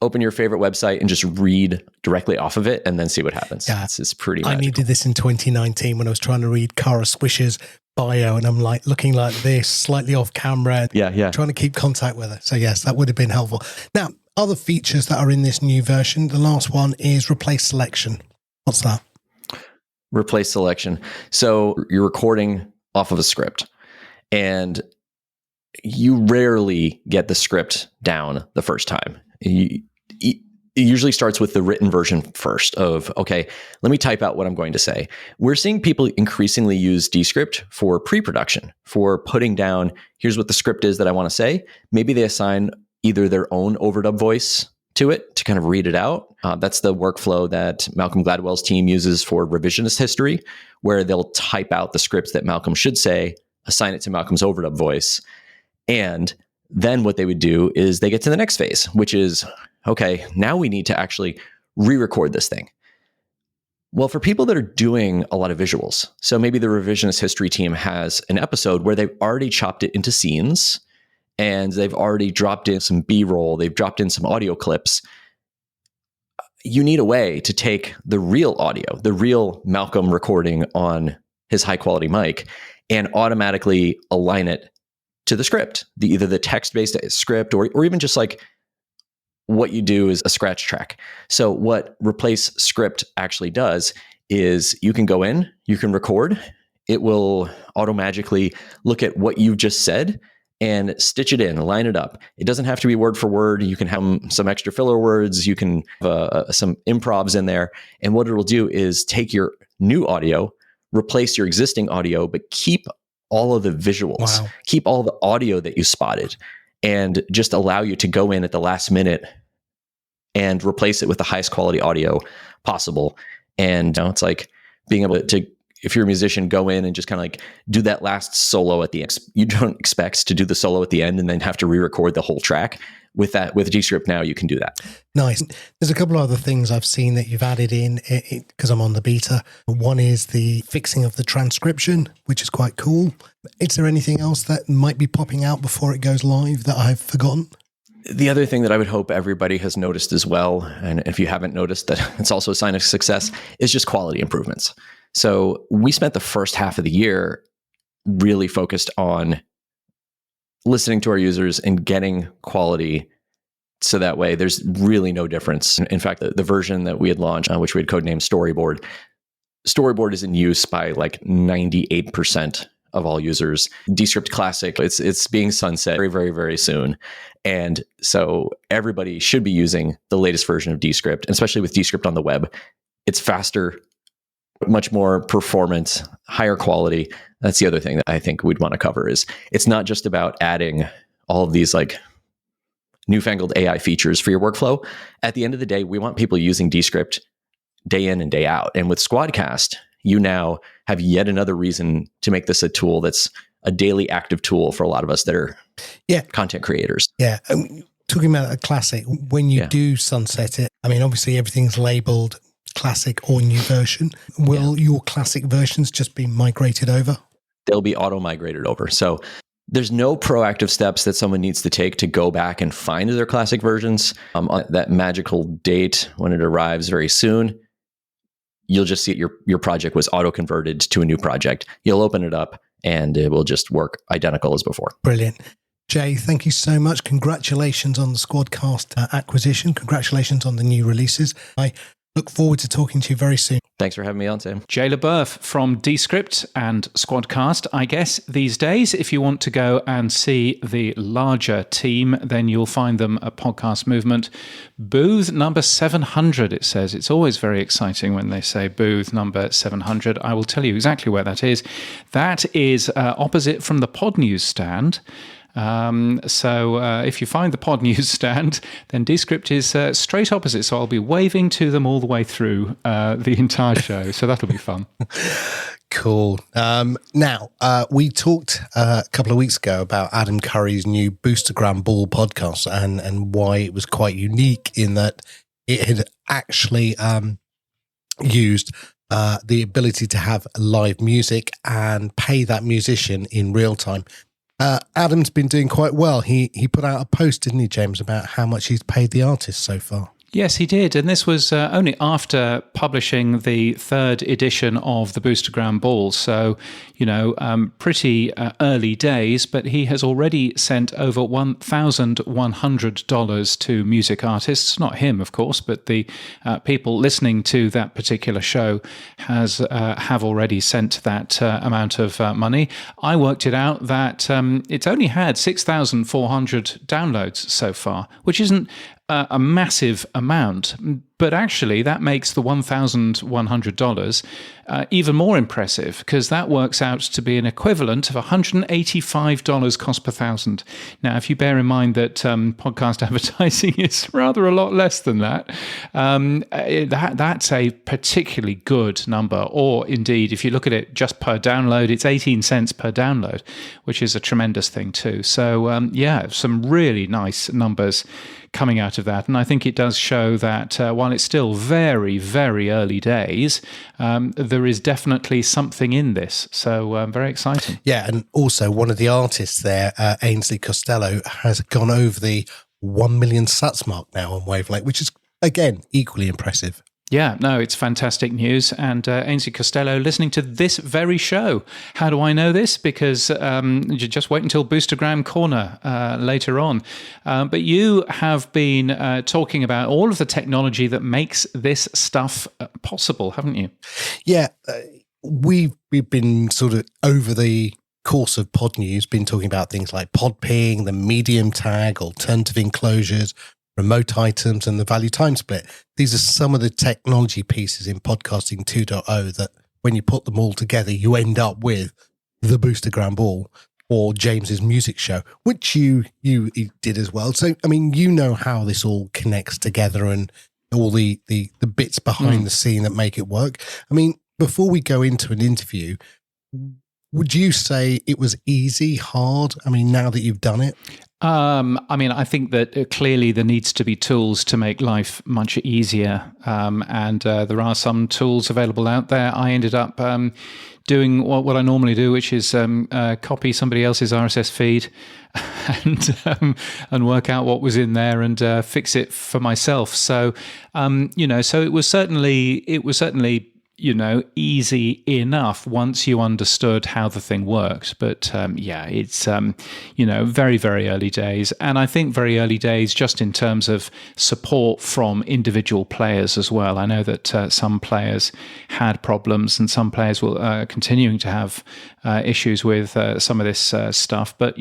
open your favorite website and just read directly off of it and then see what happens. Yeah. It's pretty magical. I needed this in 2019 when I was trying to read Kara Swisher's bio, and I'm like looking like this, slightly off camera. Yeah. Trying to keep contact with her. So yes, that would have been helpful. Now, other features that are in this new version, the last one is replace selection. What's that? Replace selection. So you're recording off of a script, and you rarely get the script down the first time. It usually starts with the written version first of, okay, let me type out what I'm going to say. We're seeing people increasingly use Descript for pre-production, for putting down, here's what the script is that I want to say. Maybe they assign either their own overdub voice to it to kind of read it out. That's the workflow that Malcolm Gladwell's team uses for revisionist history, where they'll type out the scripts that Malcolm should say, assign it to Malcolm's overdub voice. And then what they would do is they get to the next phase, which is, okay, now we need to actually re-record this thing. Well, for people that are doing a lot of visuals, so maybe the revisionist history team has an episode where they've already chopped it into scenes, and they've already dropped in some B-roll, they've dropped in some audio clips. You need a way to take the real audio, the real Malcolm recording on his high-quality mic, and automatically align it to the script, either the text-based script or even just like what you do is a scratch track. So what replace script actually does is you can go in, you can record, it will auto-magically look at what you've just said and stitch it in, line it up. It doesn't have to be word for word. You can have some extra filler words. You can have some improvs in there. And what it'll do is take your new audio, replace your existing audio, but keep all of the visuals, keep all the audio that you spotted, and just allow you to go in at the last minute and replace it with the highest quality audio possible. And it's like being able to, if you're a musician, go in and just kind of like do that last solo at the end. You don't expect to do the solo at the end and then have to re-record the whole track. With that, with Descript now, you can do that. Nice. There's a couple of other things I've seen that you've added in because I'm on the beta. One is the fixing of the transcription, which is quite cool. Is there anything else that might be popping out before it goes live that I've forgotten? The other thing that I would hope everybody has noticed as well, and if you haven't noticed that it's also a sign of success, is just quality improvements. So we spent the first half of the year really focused on listening to our users and getting quality So that way, there's really no difference. In fact, the version that we had launched, which we had codenamed Storyboard is in use by like 98% of all users. Descript Classic, it's being sunset very, very, very soon. And so everybody should be using the latest version of Descript, and especially with Descript on the web. It's faster, much more performant, higher quality. That's the other thing that I think we'd want to cover is it's not just about adding all of these like newfangled AI features for your workflow. At the end of the day, we want people using Descript day in and day out. And with SquadCast, you now have yet another reason to make this a tool that's a daily active tool for a lot of us that are content creators. Yeah. Talking about a classic, when you do sunset it, I mean, obviously everything's labeled classic or new version. Will your classic versions just be migrated over? They'll be auto-migrated over. So there's no proactive steps that someone needs to take to go back and find their classic versions. On that magical date when it arrives very soon, you'll just see your project was auto-converted to a new project. You'll open it up and it will just work identical as before. Brilliant. Jay, thank you so much. Congratulations on the SquadCast acquisition. Congratulations on the new releases. I look forward to talking to you very soon. Thanks for having me on, Sam. Jay LeBoeuf from Descript and SquadCast. I guess these days, if you want to go and see the larger team, then you'll find them at Podcast Movement. Booth number 700, it says. It's always very exciting when they say booth number 700. I will tell you exactly where that is. That is opposite from the Pod News stand. So if you find the Pod News stand, then Descript is straight opposite. So I'll be waving to them all the way through the entire show. So that'll be fun. Cool. Now, we talked a couple of weeks ago about Adam Curry's new Boostergram Ball podcast and why it was quite unique in that it had actually used the ability to have live music and pay that musician in real time. Adam's been doing quite well. He put out a post, didn't he, James, about how much he's paid the artist so far? Yes, he did. And this was only after publishing the third edition of the Boostergram Ball. So, pretty early days, but he has already sent over $1,100 to music artists. Not him, of course, but the people listening to that particular show have already sent that amount of money. I worked it out that it's only had 6,400 downloads so far, which isn't a massive amount, but actually that makes the $1,100 even more impressive because that works out to be an equivalent of $185 cost per thousand. Now, if you bear in mind that podcast advertising is rather a lot less than that, that's a particularly good number. Or indeed, if you look at it just per download, it's 18 cents per download, which is a tremendous thing too. So some really nice numbers coming out of that. And I think it does show that while it's still very, very early days, there is definitely something in this. So very exciting. Yeah, and also one of the artists there, Ainsley Costello, has gone over the 1 million sats mark now on Wavelength, which is, again, equally impressive. Yeah, no, it's fantastic news. And Ainsley Costello listening to this very show. How do I know this? Because you just wait until Boostergram Corner later on. But you have been talking about all of the technology that makes this stuff possible, haven't you? Yeah, we've been sort of over the course of Pod News, been talking about things like pod ping, the medium tag, alternative enclosures, remote items, and the value time split. These are some of the technology pieces in Podcasting 2.0 that when you put them all together, you end up with the Boostergram Ball or James's music show, which you did as well. So, I mean, you know how this all connects together and all the bits behind the scene that make it work. I mean, before we go into an interview, would you say it was easy, hard? I mean, now that you've done it? I think that clearly there needs to be tools to make life much easier. And there are some tools available out there. I ended up doing what I normally do, which is copy somebody else's RSS feed and work out what was in there and fix it for myself. So, so it was certainly easy enough once you understood how the thing works. But it's, very, very early days. And I think very early days just in terms of support from individual players as well. I know that some players had problems and some players will continuing to have issues with some of this stuff. But,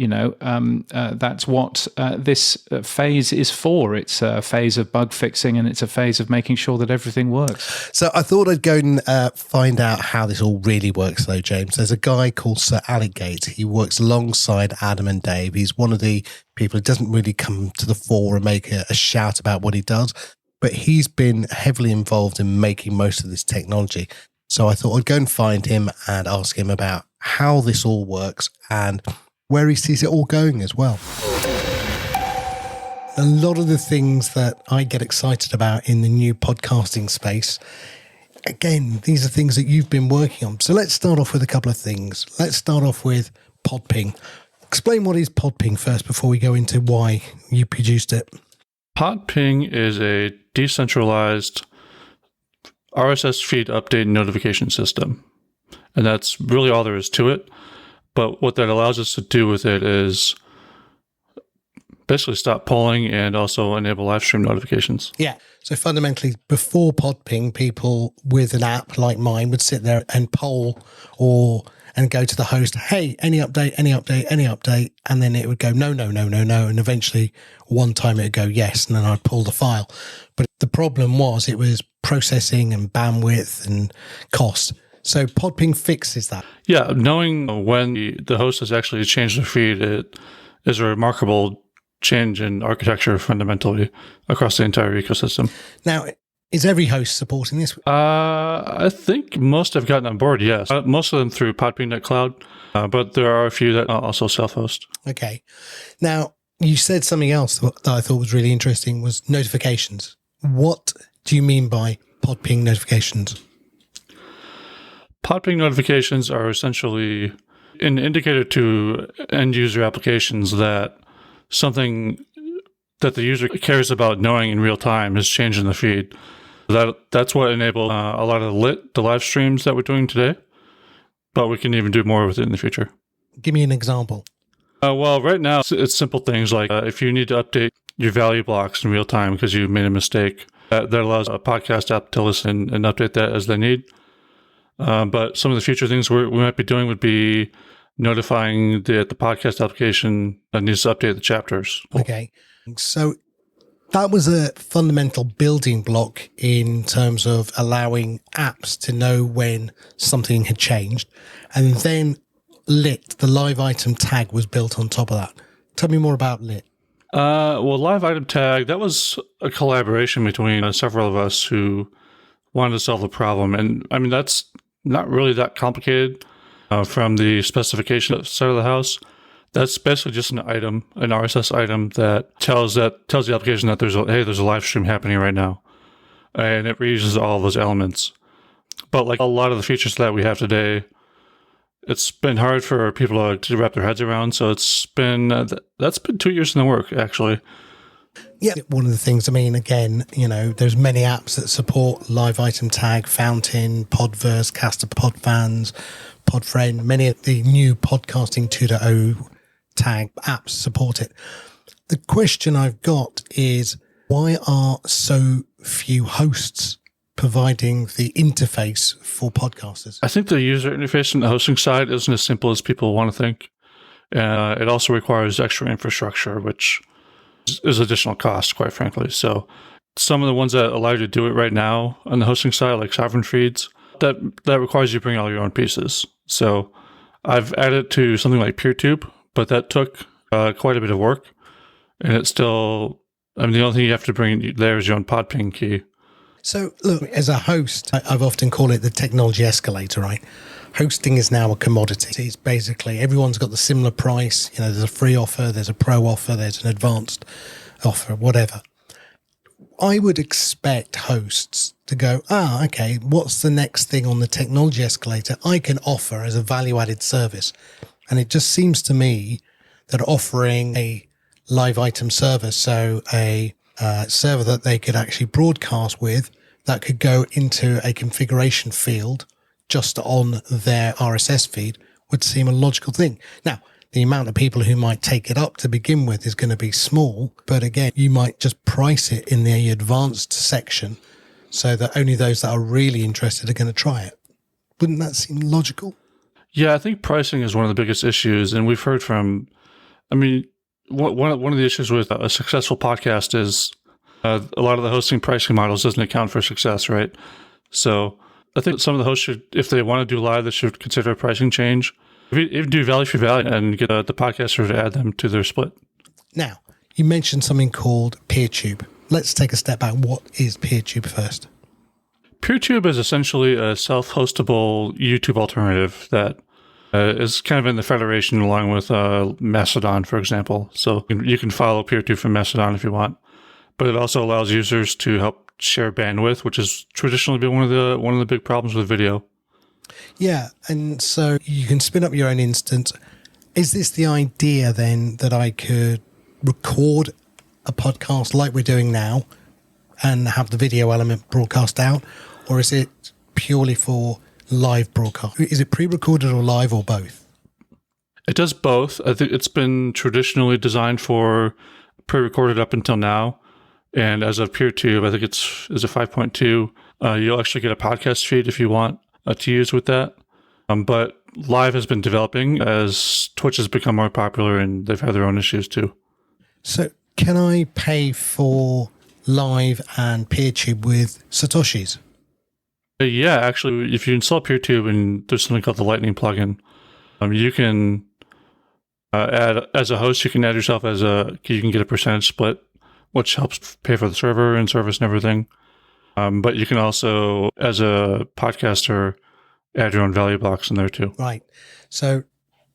that's what this phase is for. It's a phase of bug fixing and it's a phase of making sure that everything works. So I thought I'd go and find out how this all really works, though, James. There's a guy called Sir Alec Gates. He works alongside Adam and Dave. He's one of the people who doesn't really come to the fore and make a shout about what he does, but he's been heavily involved in making most of this technology. So I thought I'd go and find him and ask him about how this all works and where he sees it all going as well. A lot of the things that I get excited about in the new podcasting space, again, these are things that you've been working on. So let's start off with a couple of things. Let's start off with PodPing. Explain what is PodPing first before we go into why you produced it. PodPing is a decentralized RSS feed update notification system. And that's really all there is to it. But what that allows us to do with it is basically stop polling and also enable live stream notifications. Yeah. So fundamentally, before PodPing, people with an app like mine would sit there and poll and go to the host, hey, any update, any update, any update. And then it would go, no. And eventually one time it would go, yes. And then I'd pull the file. But the problem was it was processing and bandwidth and cost. So PodPing fixes that. Yeah. Knowing when the host has actually changed the feed, it is a remarkable change in architecture fundamentally across the entire ecosystem. Now, is every host supporting this? I think most have gotten on board, yes. Most of them through podping.cloud, but there are a few that also self-host. Okay. Now, you said something else that I thought was really interesting was notifications. What do you mean by PodPing notifications? PodPing notifications are essentially an indicator to end-user applications that something that the user cares about knowing in real time has changed in the feed. That's what enabled a lot of the live streams that we're doing today, but we can even do more with it in the future. Give me an example. Well, right now, it's simple things like if you need to update your value blocks in real time because you made a mistake, that allows a podcast app to listen and update that as they need. But some of the future things we might be doing would be notifying the podcast application that needs to update the chapters. Okay. So that was a fundamental building block in terms of allowing apps to know when something had changed. And then Lit, the live item tag, was built on top of that. Tell me more about Lit. Well, live item tag, that was a collaboration between several of us who wanted to solve the problem. And I mean, that's not really that complicated. From the specification side of the house, that's basically just an item, an RSS item that tells the application that there's a live stream happening right now, and it reuses all of those elements. But like a lot of the features that we have today, it's been hard for people to wrap their heads around. So it's been that's been 2 years in the work actually. Yeah, one of the things, I mean, again, there's many apps that support live item tag, Fountain, Podverse, Caster, Podfans, Podfriend. Many of the new podcasting 2.0 tag apps support it. The question I've got is, why are so few hosts providing the interface for podcasters? I think the user interface on the hosting side isn't as simple as people want to think. It also requires extra infrastructure, which is additional cost, quite frankly. So some of the ones that allow you to do it right now on the hosting side, like sovereign feeds, that requires you to bring all your own pieces. So I've added to something like PeerTube, but that took quite a bit of work. And it's still, the only thing you have to bring there is your own PodPing key. So look, as a host, I've often called it the technology escalator, right? Hosting is now a commodity. It's basically everyone's got the similar price. There's a free offer, there's a pro offer, there's an advanced offer, whatever. I would expect hosts to go, okay, what's the next thing on the technology escalator I can offer as a value-added service? And it just seems to me that offering a live item service, so a server that they could actually broadcast with that could go into a configuration field just on their RSS feed would seem a logical thing. Now, the amount of people who might take it up to begin with is going to be small, but again, you might just price it in the advanced section so that only those that are really interested are going to try it. Wouldn't that seem logical? Yeah, I think pricing is one of the biggest issues. And we've heard from, one of the issues with a successful podcast is a lot of the hosting pricing models doesn't account for success, right? So I think some of the hosts should, if they want to do live, they should consider a pricing change. If you do value for value and get the podcaster to add them to their split. Now, you mentioned something called PeerTube. Let's take a step back. What is PeerTube first? PeerTube is essentially a self-hostable YouTube alternative that is kind of in the federation along with Mastodon, for example. So you can follow PeerTube from Mastodon if you want. But it also allows users to help share bandwidth, which has traditionally been one of the big problems with video. Yeah, and so you can spin up your own instance. Is this the idea then that I could record a podcast like we're doing now and have the video element broadcast out? Or is it purely for live broadcast? Is it pre-recorded or live or both? It does both. I think it's been traditionally designed for pre-recorded up until now. And as of PeerTube, I think is a 5.2. You'll actually get a podcast feed if you want to use with that. But live has been developing as Twitch has become more popular and they've had their own issues too. So can I pay for live and PeerTube with Satoshis? Yeah, actually, if you install PeerTube and there's something called the Lightning plugin, you can add, as a host, you can add yourself you can get a percentage split, which helps pay for the server and service and everything. But you can also, as a podcaster, add your own value blocks in there too. Right. So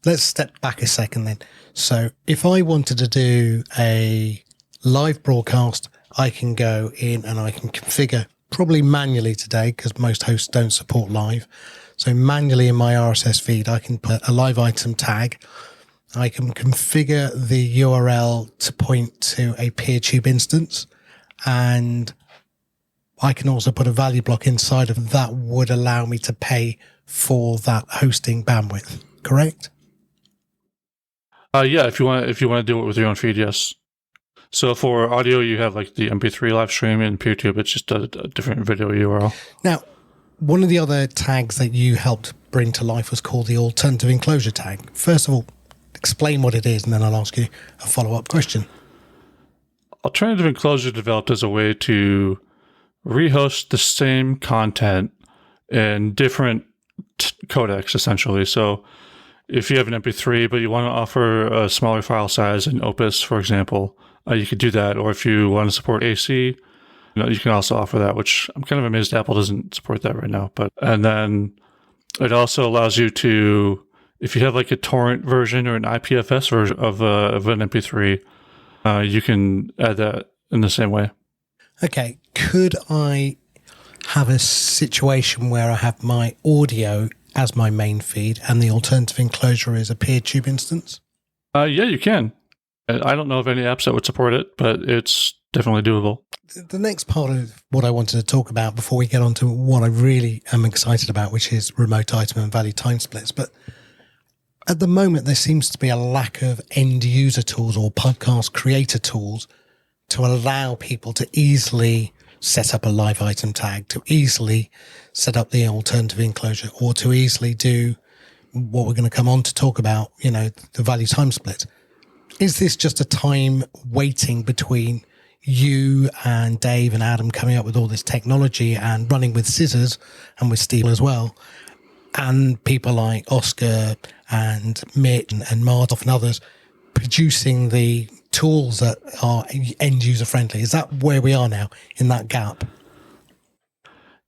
let's step back a second then. So if I wanted to do a live broadcast, I can go in and I can configure, probably manually today because most hosts don't support live. So manually in my RSS feed, I can put a live item tag. I can configure the URL to point to a PeerTube instance, and I can also put a value block inside of that would allow me to pay for that hosting bandwidth, correct? Yeah, if you want to do it with your own feed, yes. So for audio, you have like the MP3 live stream, and PeerTube, it's just a different video URL. Now, one of the other tags that you helped bring to life was called the alternative enclosure tag. First of all, explain what it is, and then I'll ask you a follow-up question. Alternative enclosure developed as a way to rehost the same content in different codecs, essentially. So if you have an MP3, but you want to offer a smaller file size in Opus, for example, you could do that. Or if you want to support AC, you can also offer that, which I'm kind of amazed Apple doesn't support that right now. And then it also allows you to, if you have like a torrent version or an IPFS version of an MP3, you can add that in the same way. Okay. Could I have a situation where I have my audio as my main feed and the alternative enclosure is a PeerTube instance? Yeah, you can. I don't know of any apps that would support it, but it's definitely doable. The next part of what I wanted to talk about before we get on to what I really am excited about, which is remote item and value time splits. But at the moment, there seems to be a lack of end user tools or podcast creator tools to allow people to easily set up a live item tag, to easily set up the alternative enclosure, or to easily do what we're going to come on to talk about, the value time split. Is this just a time waiting between you and Dave and Adam coming up with all this technology and running with scissors and with steel as well, and people like Oscar and Mitt and Mardov and others producing the tools that are end user friendly? Is that where we are now in that gap?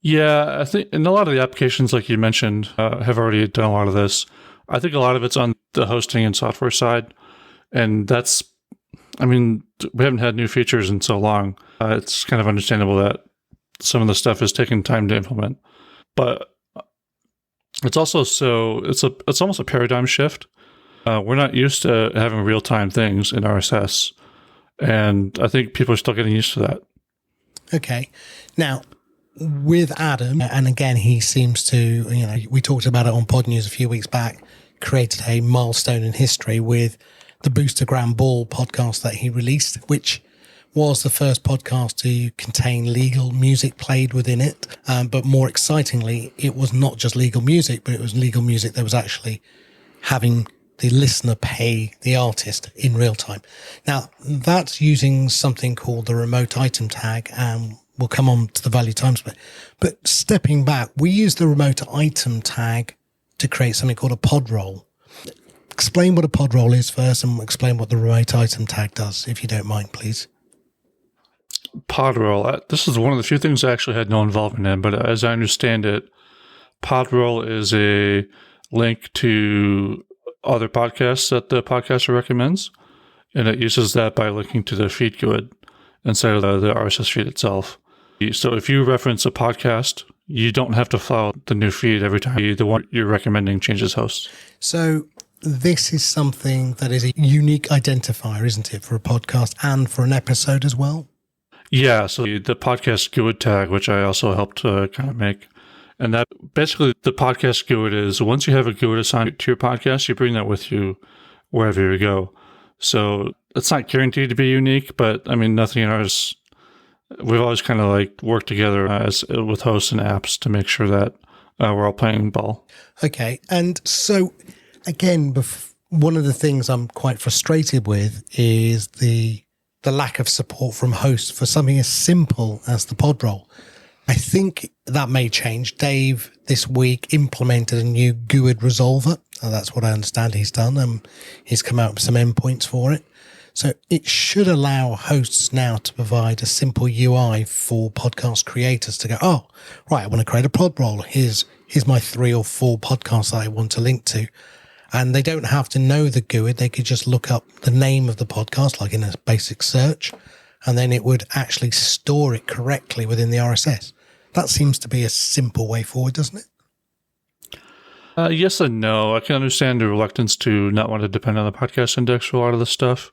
Yeah, I think in a lot of the applications, like you mentioned, have already done a lot of this. I think a lot of it's on the hosting and software side. And we haven't had new features in so long. It's kind of understandable that some of the stuff is taking time to implement. But it's also it's almost a paradigm shift. We're not used to having real-time things in RSS. And I think people are still getting used to that. Okay. Now, with Adam, and again, he seems to, we talked about it on Pod News a few weeks back, created a milestone in history with the Boostergram Ball podcast that he released, which was the first podcast to contain legal music played within it. But more excitingly, it was not just legal music, but it was legal music that was actually having the listener pay the artist in real time. Now, that's using something called the remote item tag, and we'll come on to the value time split. But stepping back, we use the remote item tag to create something called a pod roll. Explain what a pod roll is first, and explain what the remote item tag does, if you don't mind, please. Pod roll. This is one of the few things I actually had no involvement in, but as I understand it, pod roll is a link to other podcasts that the podcaster recommends, and it uses that by linking to the feed GUID instead of the RSS feed itself. So if you reference a podcast, you don't have to follow the new feed every time the one you're recommending changes hosts. So this is something that is a unique identifier, isn't it, for a podcast and for an episode as well? Yeah, so the podcast GUID tag, which I also helped kind of make. And that basically the podcast GUID is once you have a GUID assigned to your podcast, you bring that with you wherever you go. So it's not guaranteed to be unique, but I mean, nothing in ours, we've always kind of like worked together with hosts and apps to make sure that we're all playing ball. Okay. And so again, one of the things I'm quite frustrated with is the lack of support from hosts for something as simple as the pod roll. I think that may change. Dave this week implemented a new GUID resolver. That's what I understand he's done. He's come out with some endpoints for it. So it should allow hosts now to provide a simple UI for podcast creators to go, oh, right, I want to create a pod roll. Here's my 3 or 4 podcasts that I want to link to. And they don't have to know the GUID. They could just look up the name of the podcast, like in a basic search, and then it would actually store it correctly within the RSS. That seems to be a simple way forward, doesn't it? Yes and no. I can understand the reluctance to not want to depend on the podcast index for a lot of this stuff.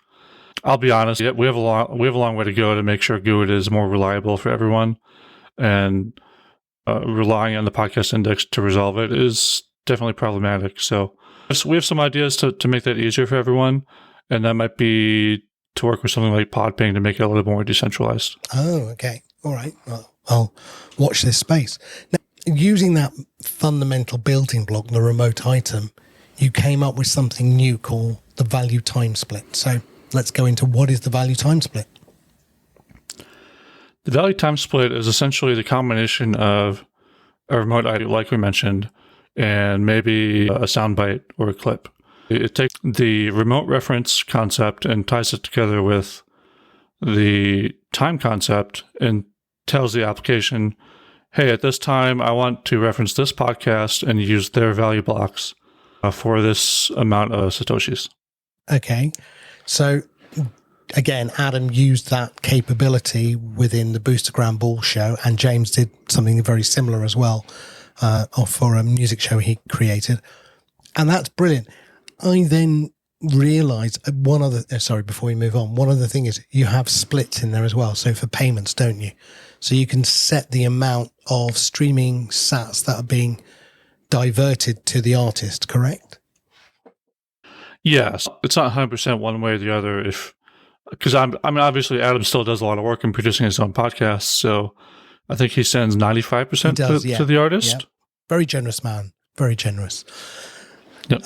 I'll be honest, we have a long way to go to make sure GUID is more reliable for everyone, and relying on the podcast index to resolve it is definitely problematic. So we have some ideas to make that easier for everyone, and that might be to work with something like Podping to make it a little more decentralized. Oh, okay. All right. Well, I'll watch this space. Now, using that fundamental building block, the remote item, you came up with something new called the value time split. So let's go into what is the value time split. The value time split is essentially the combination of a remote item, like we mentioned, and maybe a soundbite or a clip. It takes the remote reference concept and ties it together with the time concept and tells the application, hey, at this time, I want to reference this podcast and use their value blocks for this amount of Satoshis. Okay. So again, Adam used that capability within the Boostergram Ball show, and James did something very similar as well for a music show he created. And that's brilliant. I then realized before we move on, one other thing is you have splits in there as well. So for payments, don't you? So you can set the amount of streaming sats that are being diverted to the artist, correct? Yes. It's not 100% one way or the other. Because obviously Adam still does a lot of work in producing his own podcasts. So I think he sends 95% to the artist. Yeah. Very generous man. Very generous. Yep.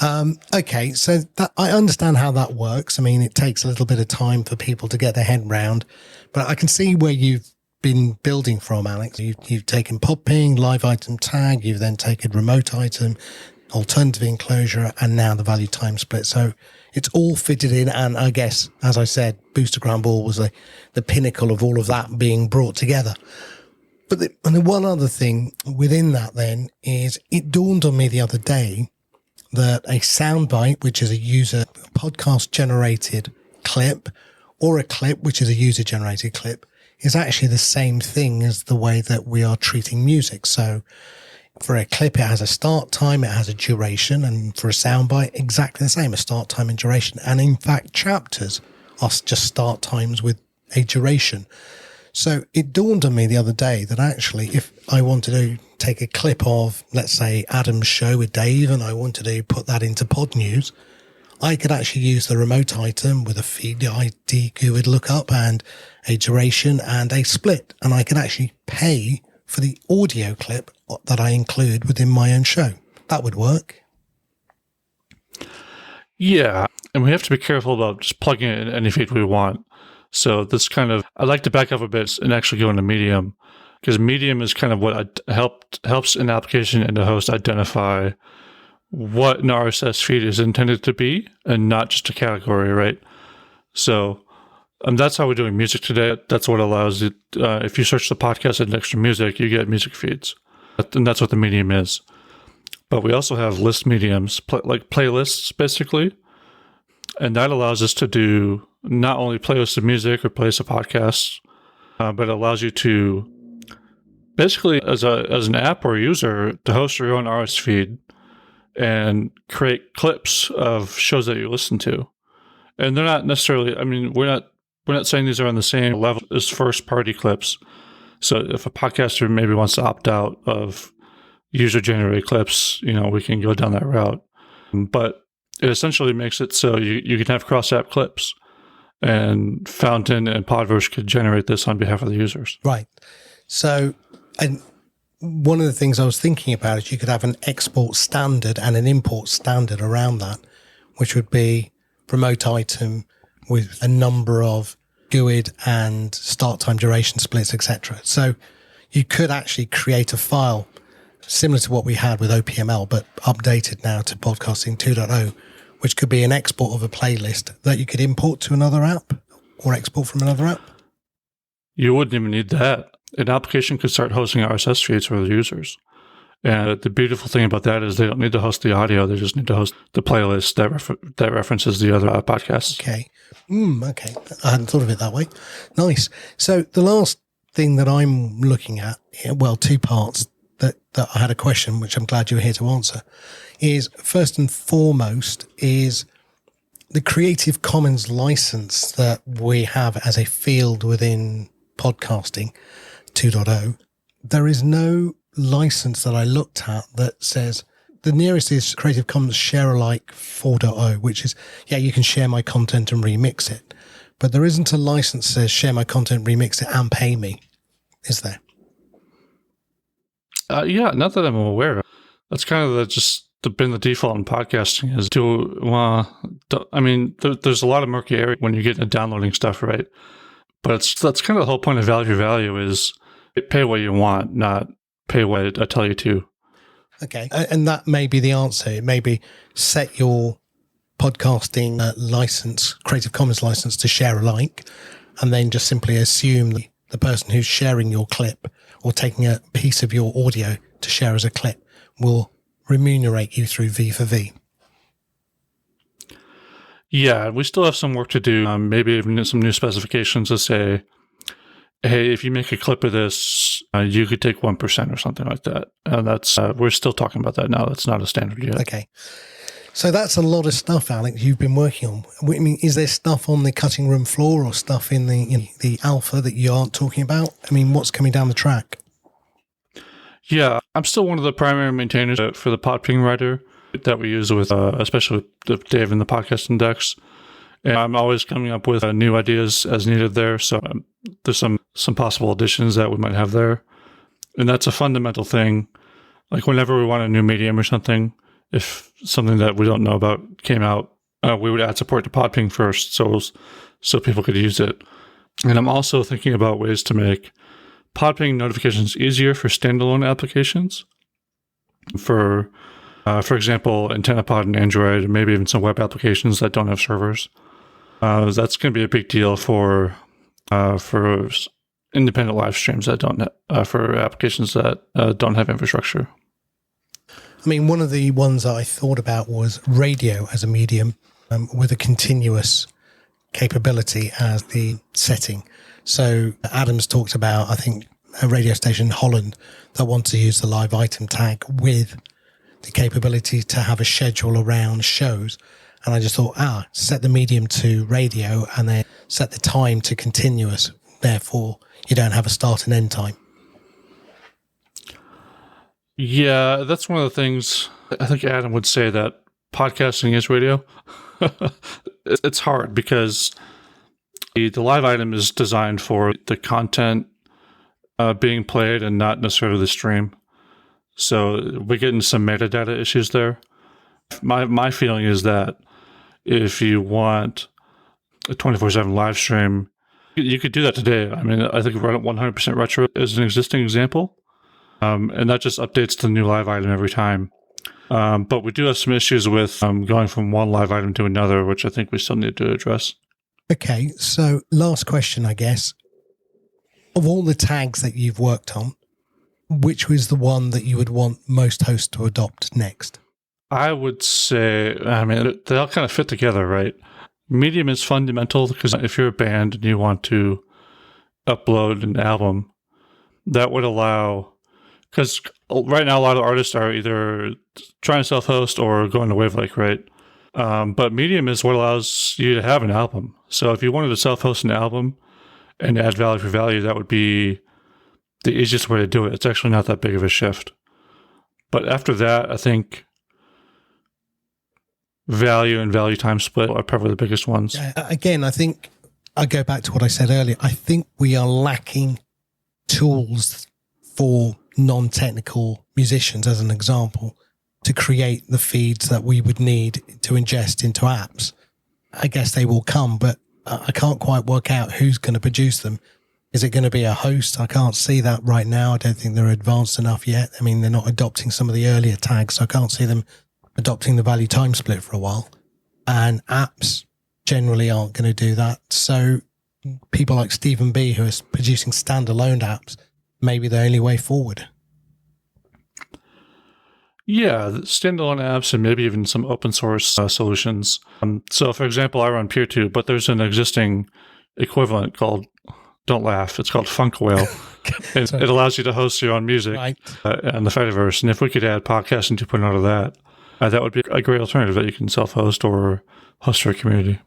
Okay, so I understand how that works. I mean, it takes a little bit of time for people to get their head round, but I can see where you've been building from, Alex. You've taken Podping, live item tag, you've then taken remote item, alternative enclosure, and now the value time split. So it's all fitted in, and I guess, as I said, Boostergram Ball was the pinnacle of all of that being brought together. But the one other thing within that then is it dawned on me the other day that a soundbite, which is a user podcast generated clip, or a clip, which is a user generated clip, is actually the same thing as the way that we are treating music. So for a clip, it has a start time, it has a duration, and for a soundbite, exactly the same, a start time and duration. And in fact, chapters are just start times with a duration. So it dawned on me the other day that actually, if I wanted to take a clip of, let's say, Adam's show with Dave, and I wanted to put that into Pod News, I could actually use the remote item with a feed ID GUID lookup and a duration and a split. And I can actually pay for the audio clip that I include within my own show. That would work. Yeah, and we have to be careful about just plugging it in any feed we want. So this kind of, I'd like to back up a bit and actually go into Medium, because Medium is kind of what helps an application and a host identify what an RSS feed is intended to be and not just a category, right? So that's how we're doing music today. That's what allows it. If you search the podcast index for music, you get music feeds. And that's what the medium is. But we also have list mediums, like playlists, basically. And that allows us to do not only playlists of music or playlists of podcasts, but it allows you to basically, as an app or user, to host your own RSS feed and create clips of shows that you listen to. And they're not necessarily, I mean, we're not saying these are on the same level as first-party clips. So if a podcaster maybe wants to opt out of user-generated clips, we can go down that route. But it essentially makes it so you can have cross-app clips, and Fountain and Podverse could generate this on behalf of the users. Right. So, and one of the things I was thinking about is you could have an export standard and an import standard around that, which would be remote item with a number of GUID and start time, duration splits, etc. So you could actually create a file similar to what we had with OPML, but updated now to Podcasting 2.0, which could be an export of a playlist that you could import to another app or export from another app. You wouldn't even need that. An application could start hosting RSS feeds for the users. And the beautiful thing about that is they don't need to host the audio. They just need to host the playlist that references the other podcasts. Okay. Okay. I hadn't thought of it that way. Nice. So the last thing that I'm looking at, well, two parts that I had a question, which I'm glad you're here to answer, is first and foremost is the Creative Commons license that we have as a field within podcasting 2.0. There is no license that I looked at that says, the nearest is Creative Commons Share Alike 4.0, which is, you can share my content and remix it. But there isn't a license that says share my content, remix it, and pay me. Is there? Not that I'm aware of. That's kind of been the default in podcasting is there's a lot of murky area when you get into downloading stuff, right? But that's kind of the whole point of value is pay what you want, not pay what I tell you to. Okay. And that may be the answer. It may be set your podcasting license, Creative Commons license to share alike, and then just simply assume the person who's sharing your clip or taking a piece of your audio to share as a clip will remunerate you through V for V. Yeah, we still have some work to do. Maybe even some new specifications to say, hey, if you make a clip of this, you could take 1% or something like that. And that's we're still talking about that now. That's not a standard yet. Okay. So that's a lot of stuff, Alex, you've been working on. I mean, is there stuff on the cutting room floor or stuff in the alpha that you aren't talking about? I mean, what's coming down the track? Yeah, I'm still one of the primary maintainers for the PodPing writer that we use with, especially with Dave in the podcast index. And I'm always coming up with new ideas as needed there. So there's some possible additions that we might have there. And that's a fundamental thing. Like whenever we want a new medium or something, if something that we don't know about came out, we would add support to PodPing first so people could use it. And I'm also thinking about ways to make PodPing notifications easier for standalone applications. For example, AntennaPod and Android, and maybe even some web applications that don't have servers. That's going to be a big deal for independent live streams that don't for applications that don't have infrastructure. I mean, one of the ones that I thought about was radio as a medium with a continuous capability as the setting. So Adam's talked about, I think, a radio station in Holland that wants to use the live item tag with the capability to have a schedule around shows. And I just thought, set the medium to radio and then set the time to continuous therefore you don't have a start and end time. Yeah, that's one of the things I think Adam would say, that podcasting is radio. It's hard because the live item is designed for the content being played and not necessarily the stream. So we get into some metadata issues there. My feeling is that if you want a 24/7 live stream, you could do that today. I mean, I think 100% Retro is an existing example. And that just updates the new live item every time. But we do have some issues with going from one live item to another, which I think we still need to address. Okay, so last question, I guess. Of all the tags that you've worked on, which was the one that you would want most hosts to adopt next? I would say, I mean, they all kind of fit together, right? Medium is fundamental because if you're a band and you want to upload an album, that would allow, because right now a lot of artists are either trying to self-host or going to Wavelake, right? But Medium is what allows you to have an album. So if you wanted to self-host an album and add value for value, that would be the easiest way to do it. It's actually not that big of a shift. But after that, I think value and value time split are probably the biggest ones. Again, I think I go back to what I said earlier. I think we are lacking tools for non-technical musicians, as an example, to create the feeds that we would need to ingest into apps. I guess they will come, but I can't quite work out who's going to produce them. Is it going to be a host? I can't see that right now. I don't think they're advanced enough yet. I mean, they're not adopting some of the earlier tags, so I can't see them adopting the value time split for a while. And apps generally aren't going to do that. So people like Stephen B, who is producing standalone apps, may be the only way forward. Yeah, standalone apps and maybe even some open source solutions. So, for example, I run PeerTube, but there's an existing equivalent called, don't laugh, it's called Funkwhale. It allows you to host your own music on the Fediverse. And if we could add podcasting 2.0 to that would be a great alternative that you can self-host or host your community.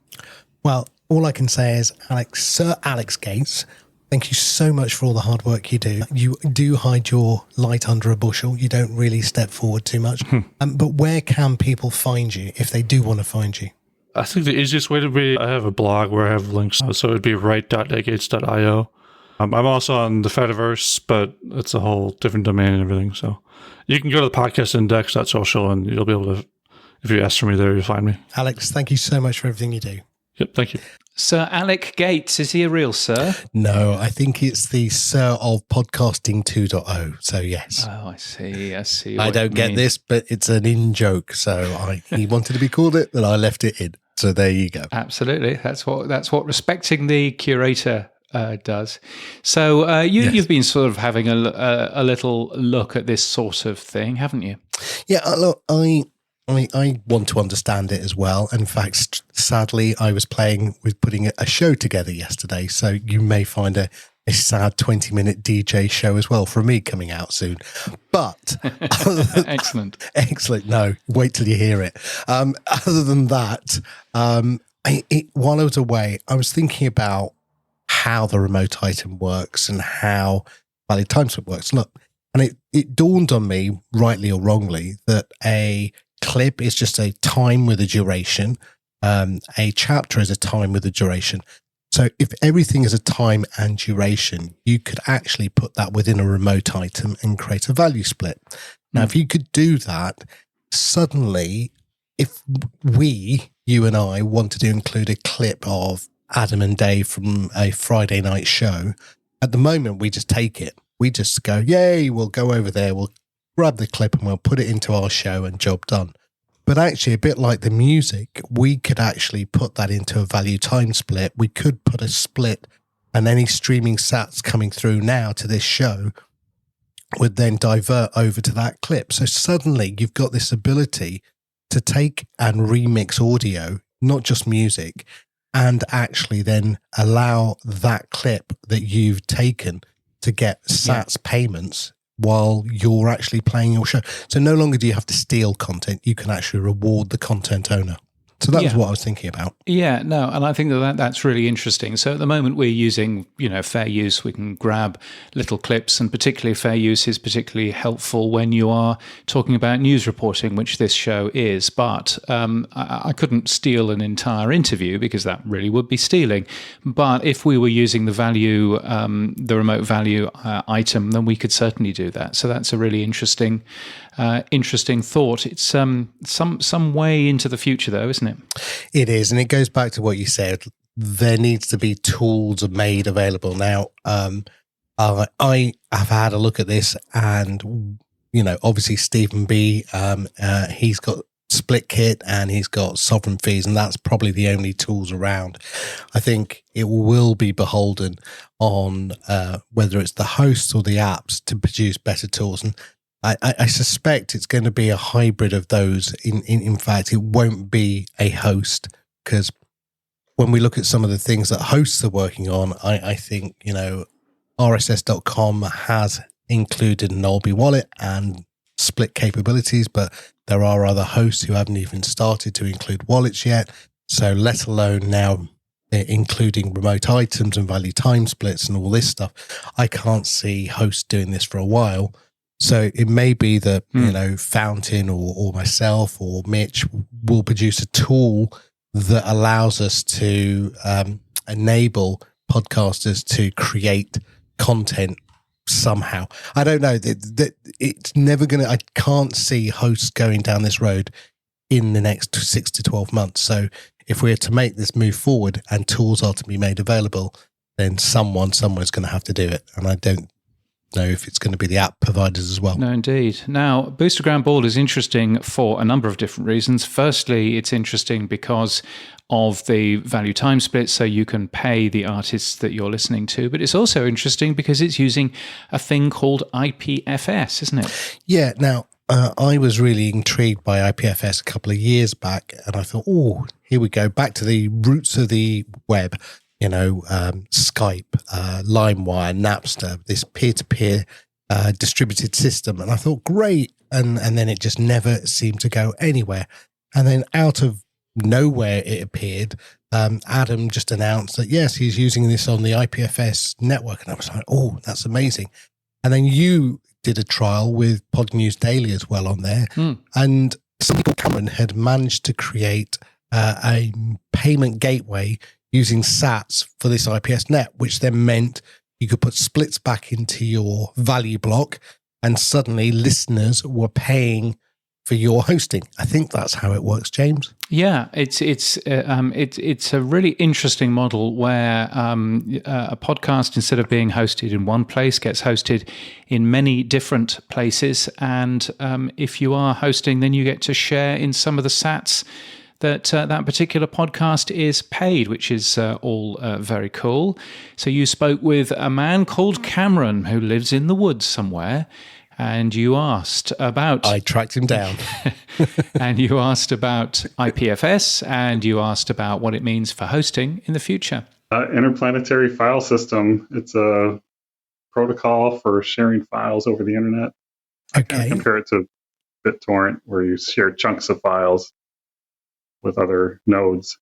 Well, all I can say is, Sir Alex Gates, thank you so much for all the hard work you do. You do hide your light under a bushel. You don't really step forward too much. But where can people find you if they do want to find you? I think the easiest way to be, I have a blog where I have links. So it would be write.agates.io. I'm also on the Fediverse, but it's a whole different domain and everything. So you can go to the podcastindex.social and you'll be able to, if you ask for me there, you'll find me. Alex, thank you so much for everything you do. Yep, thank you. Sir Alec Gates, is he a real sir? No, I think it's the Sir of Podcasting 2.0. So yes. Oh, I see. I don't get this, but it's an in joke. So he wanted to be called it, but I left it in. So there you go. Absolutely. That's what respecting the curator does. So you've been sort of having a little look at this sort of thing, haven't you? Yeah, look, I want to understand it as well. In fact, sadly, I was playing with putting a show together yesterday, so you may find a sad 20-minute DJ show as well from me coming out soon. But excellent. No, wait till you hear it. Other than that, while I was away, I was thinking about how the remote item works and how valid time split works. Look, and it dawned on me, rightly or wrongly, that a clip is just a time with a duration. A chapter is a time with a duration. So if everything is a time and duration, you could actually put that within a remote item and create a value split. Now, if you could do that, suddenly, if you and I, wanted to include a clip of Adam and Dave from a Friday night show, at the moment, we just take it. We just go, yay, we'll go over there, we'll grab the clip and we'll put it into our show and job done. But actually, a bit like the music, we could actually put that into a value time split. We could put a split, and any streaming sats coming through now to this show would then divert over to that clip. So suddenly you've got this ability to take and remix audio, not just music, and actually then allow that clip that you've taken to get sats payments while you're actually playing your show. So no longer do you have to steal content. You can actually reward the content owner. So that was what I was thinking about. Yeah, no, and I think that's really interesting. So at the moment we're using, fair use. We can grab little clips, and particularly fair use is particularly helpful when you are talking about news reporting, which this show is. But I couldn't steal an entire interview because that really would be stealing. But if we were using the remote value item, then we could certainly do that. So that's a really interesting thought. It's some way into the future, though, isn't it? It is, and it goes back to what you said. There needs to be tools made available now. I have had a look at this, and obviously Stephen B. He's got Split Kit and he's got Sovereign Fees, and that's probably the only tools around. I think it will be beholden on whether it's the hosts or the apps to produce better tools, and I suspect it's going to be a hybrid of those. In fact, it won't be a host, because when we look at some of the things that hosts are working on, I think, RSS.com has included an Olby wallet and split capabilities, but there are other hosts who haven't even started to include wallets yet. So let alone now including remote items and value time splits and all this stuff. I can't see hosts doing this for a while. So it may be that, Fountain or myself or Mitch will produce a tool that allows us to enable podcasters to create content somehow. I don't know. It's never going to, I can't see hosts going down this road in the next 6 to 12 months. So if we're to make this move forward and tools are to be made available, then someone's going to have to do it. And I don't know if it's going to be the app providers as well. No, indeed. Now, Booster Ground Ball is interesting for a number of different reasons. Firstly, it's interesting because of the value time split, so you can pay the artists that you're listening to. But it's also interesting because it's using a thing called IPFS, isn't it? Yeah. Now, I was really intrigued by IPFS a couple of years back, and I thought, here we go, back to the roots of the web. Skype, LimeWire, Napster, this peer-to-peer distributed system. And I thought, great. And then it just never seemed to go anywhere. And then out of nowhere, it appeared, Adam just announced that, yes, he's using this on the IPFS network. And I was like, that's amazing. And then you did a trial with Pod News Daily as well on there. And somebody called Cameron had managed to create a payment gateway using sats for this IPS net, which then meant you could put splits back into your value block, and suddenly listeners were paying for your hosting. I think that's how it works, James. Yeah, it's a really interesting model where a podcast, instead of being hosted in one place, gets hosted in many different places. And if you are hosting, then you get to share in some of the sats that particular podcast is paid, which is all very cool. So you spoke with a man called Cameron who lives in the woods somewhere, and you asked about... I tracked him down. And you asked about IPFS, and you asked about what it means for hosting in the future. Interplanetary file system. It's a protocol for sharing files over the internet. Okay. Compare it to BitTorrent, where you share chunks of files with other nodes.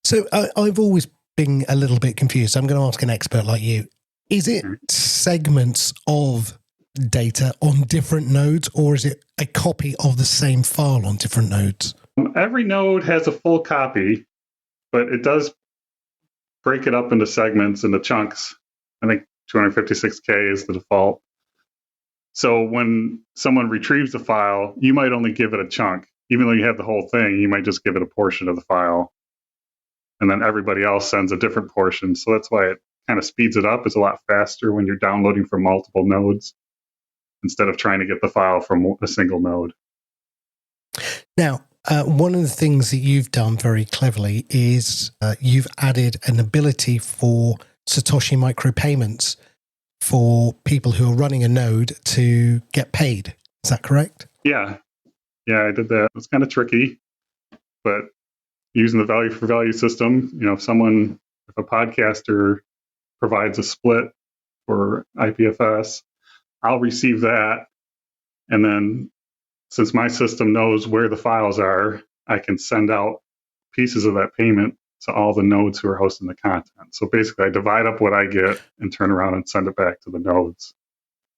So I've always been a little bit confused. I'm going to ask an expert like you. Is it segments of data on different nodes, or is it a copy of the same file on different nodes? Every node has a full copy, but it does break it up into segments, into chunks. I think 256K is the default. So when someone retrieves the file, you might only give it a chunk. Even though you have the whole thing, you might just give it a portion of the file. And then everybody else sends a different portion. So that's why it kind of speeds it up. It's a lot faster when you're downloading from multiple nodes instead of trying to get the file from a single node. Now, one of the things that you've done very cleverly is you've added an ability for Satoshi micropayments for people who are running a node to get paid. Is that correct? Yeah. Yeah, I did that. It's kind of tricky, but using the value for value system, if a podcaster provides a split for IPFS, I'll receive that. And then since my system knows where the files are, I can send out pieces of that payment to all the nodes who are hosting the content. So basically, I divide up what I get and turn around and send it back to the nodes,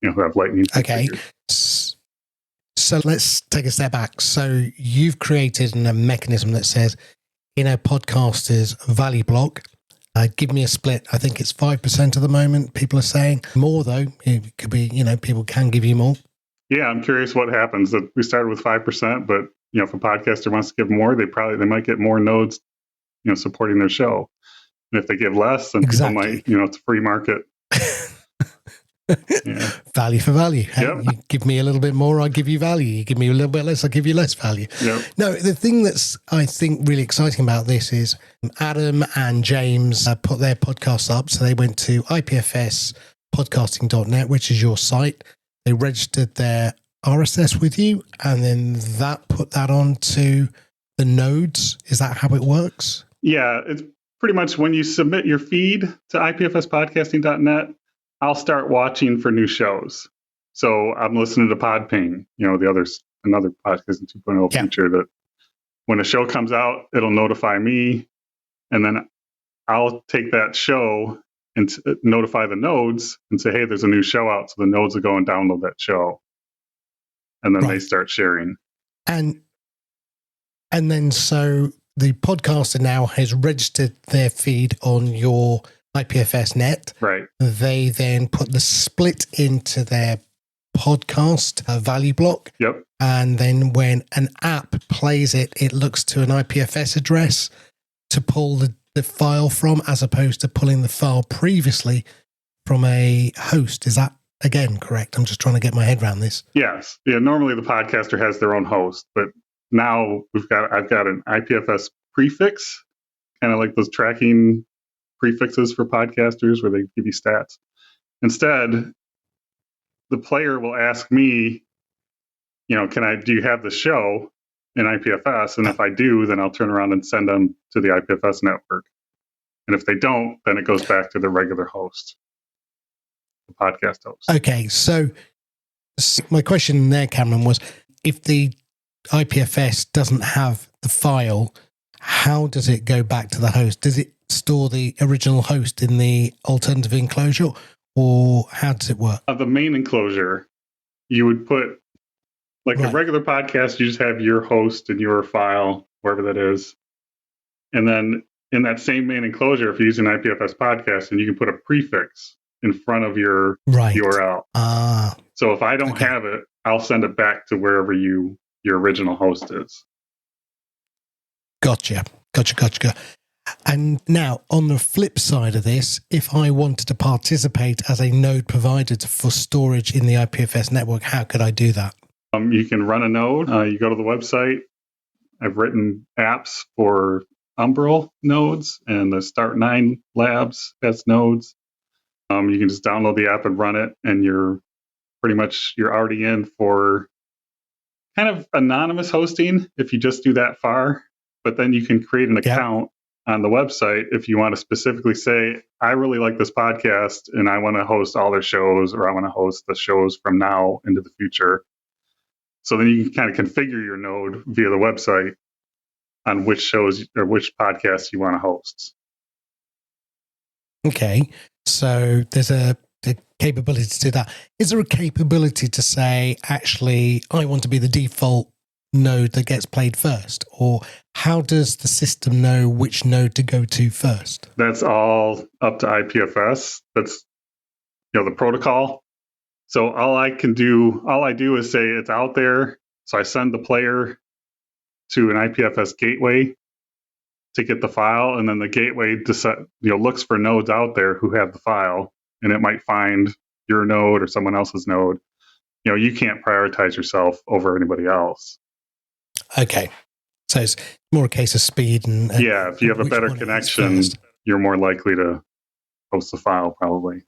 who have Lightning. Okay. So let's take a step back. So you've created a mechanism that says, in a podcaster's value block, give me a split. I think it's 5% at the moment. People are saying more, though. It could be, people can give you more. Yeah, I'm curious what happens. That we started with 5%, but if a podcaster wants to give more, they might get more nodes, supporting their show. And if they give less, then people might, it's a free market. Yeah. Value for value. Yep. You give me a little bit more, I'll give you value. You give me a little bit less, I'll give you less value. Yep. No, the thing that's, I think, really exciting about this is Adam and James put their podcasts up. So they went to IPFS podcasting.net, which is your site. They registered their RSS with you, and then that put that onto the nodes. Is that how it works? Yeah, it's pretty much when you submit your feed to IPFSpodcasting.net, I'll start watching for new shows. So I'm listening to Podping, another podcasting 2.0 feature that when a show comes out, it'll notify me, and then I'll take that show and notify the nodes and say, hey, there's a new show out. So the nodes will go and download that show. And then they start sharing. And then so the podcaster now has registered their feed on your IPFS net. Right. They then put the split into their podcast value block. Yep. And then when an app plays it, it looks to an IPFS address to pull the file from, as opposed to pulling the file previously from a host. Is that, again, correct? I'm just trying to get my head around this. Yes. Yeah. Normally the podcaster has their own host, but now I've got an IPFS prefix, kind of like those tracking prefixes for podcasters where they give you stats. Instead, the player will ask me, do you have the show in IPFS? And if I do, then I'll turn around and send them to the IPFS network. And if they don't, then it goes back to the regular host, the podcast host. Okay. So my question there, Cameron, was if the IPFS doesn't have the file, how does it go back to the host? Does it store the original host in the alternative enclosure, or how does it work? The main enclosure, you would put, like a regular podcast, you just have your host and your file, wherever that is. And then in that same main enclosure, if you're using IPFS podcast, and you can put a prefix in front of your URL. So if I don't have it, I'll send it back to wherever your original host is. Gotcha. And now, on the flip side of this, if I wanted to participate as a node provider for storage in the IPFS network, how could I do that? You can run a node. You go to the website. I've written apps for Umbrel nodes and the Start9 Labs as nodes. You can just download the app and run it, and you're already in for kind of anonymous hosting if you just do that far. But then you can create an account on the website if you want to specifically say, I really like this podcast and I want to host all their shows, or I want to host the shows from now into the future. So then you can kind of configure your node via the website on which shows or which podcasts you want to host. Okay. So there's a capability to do that. Is there a capability to say, actually, I want to be the default node that gets played first? Or how does the system know which node to go to first? That's all up to IPFS. That's the protocol. So all I do is say it's out there. So I send the player to an IPFS gateway to get the file, and then the gateway looks for nodes out there who have the file, and it might find your node or someone else's node. You can't prioritize yourself over anybody else. Okay. So it's more a case of speed and if you have a better connection, you're more likely to host the file, probably.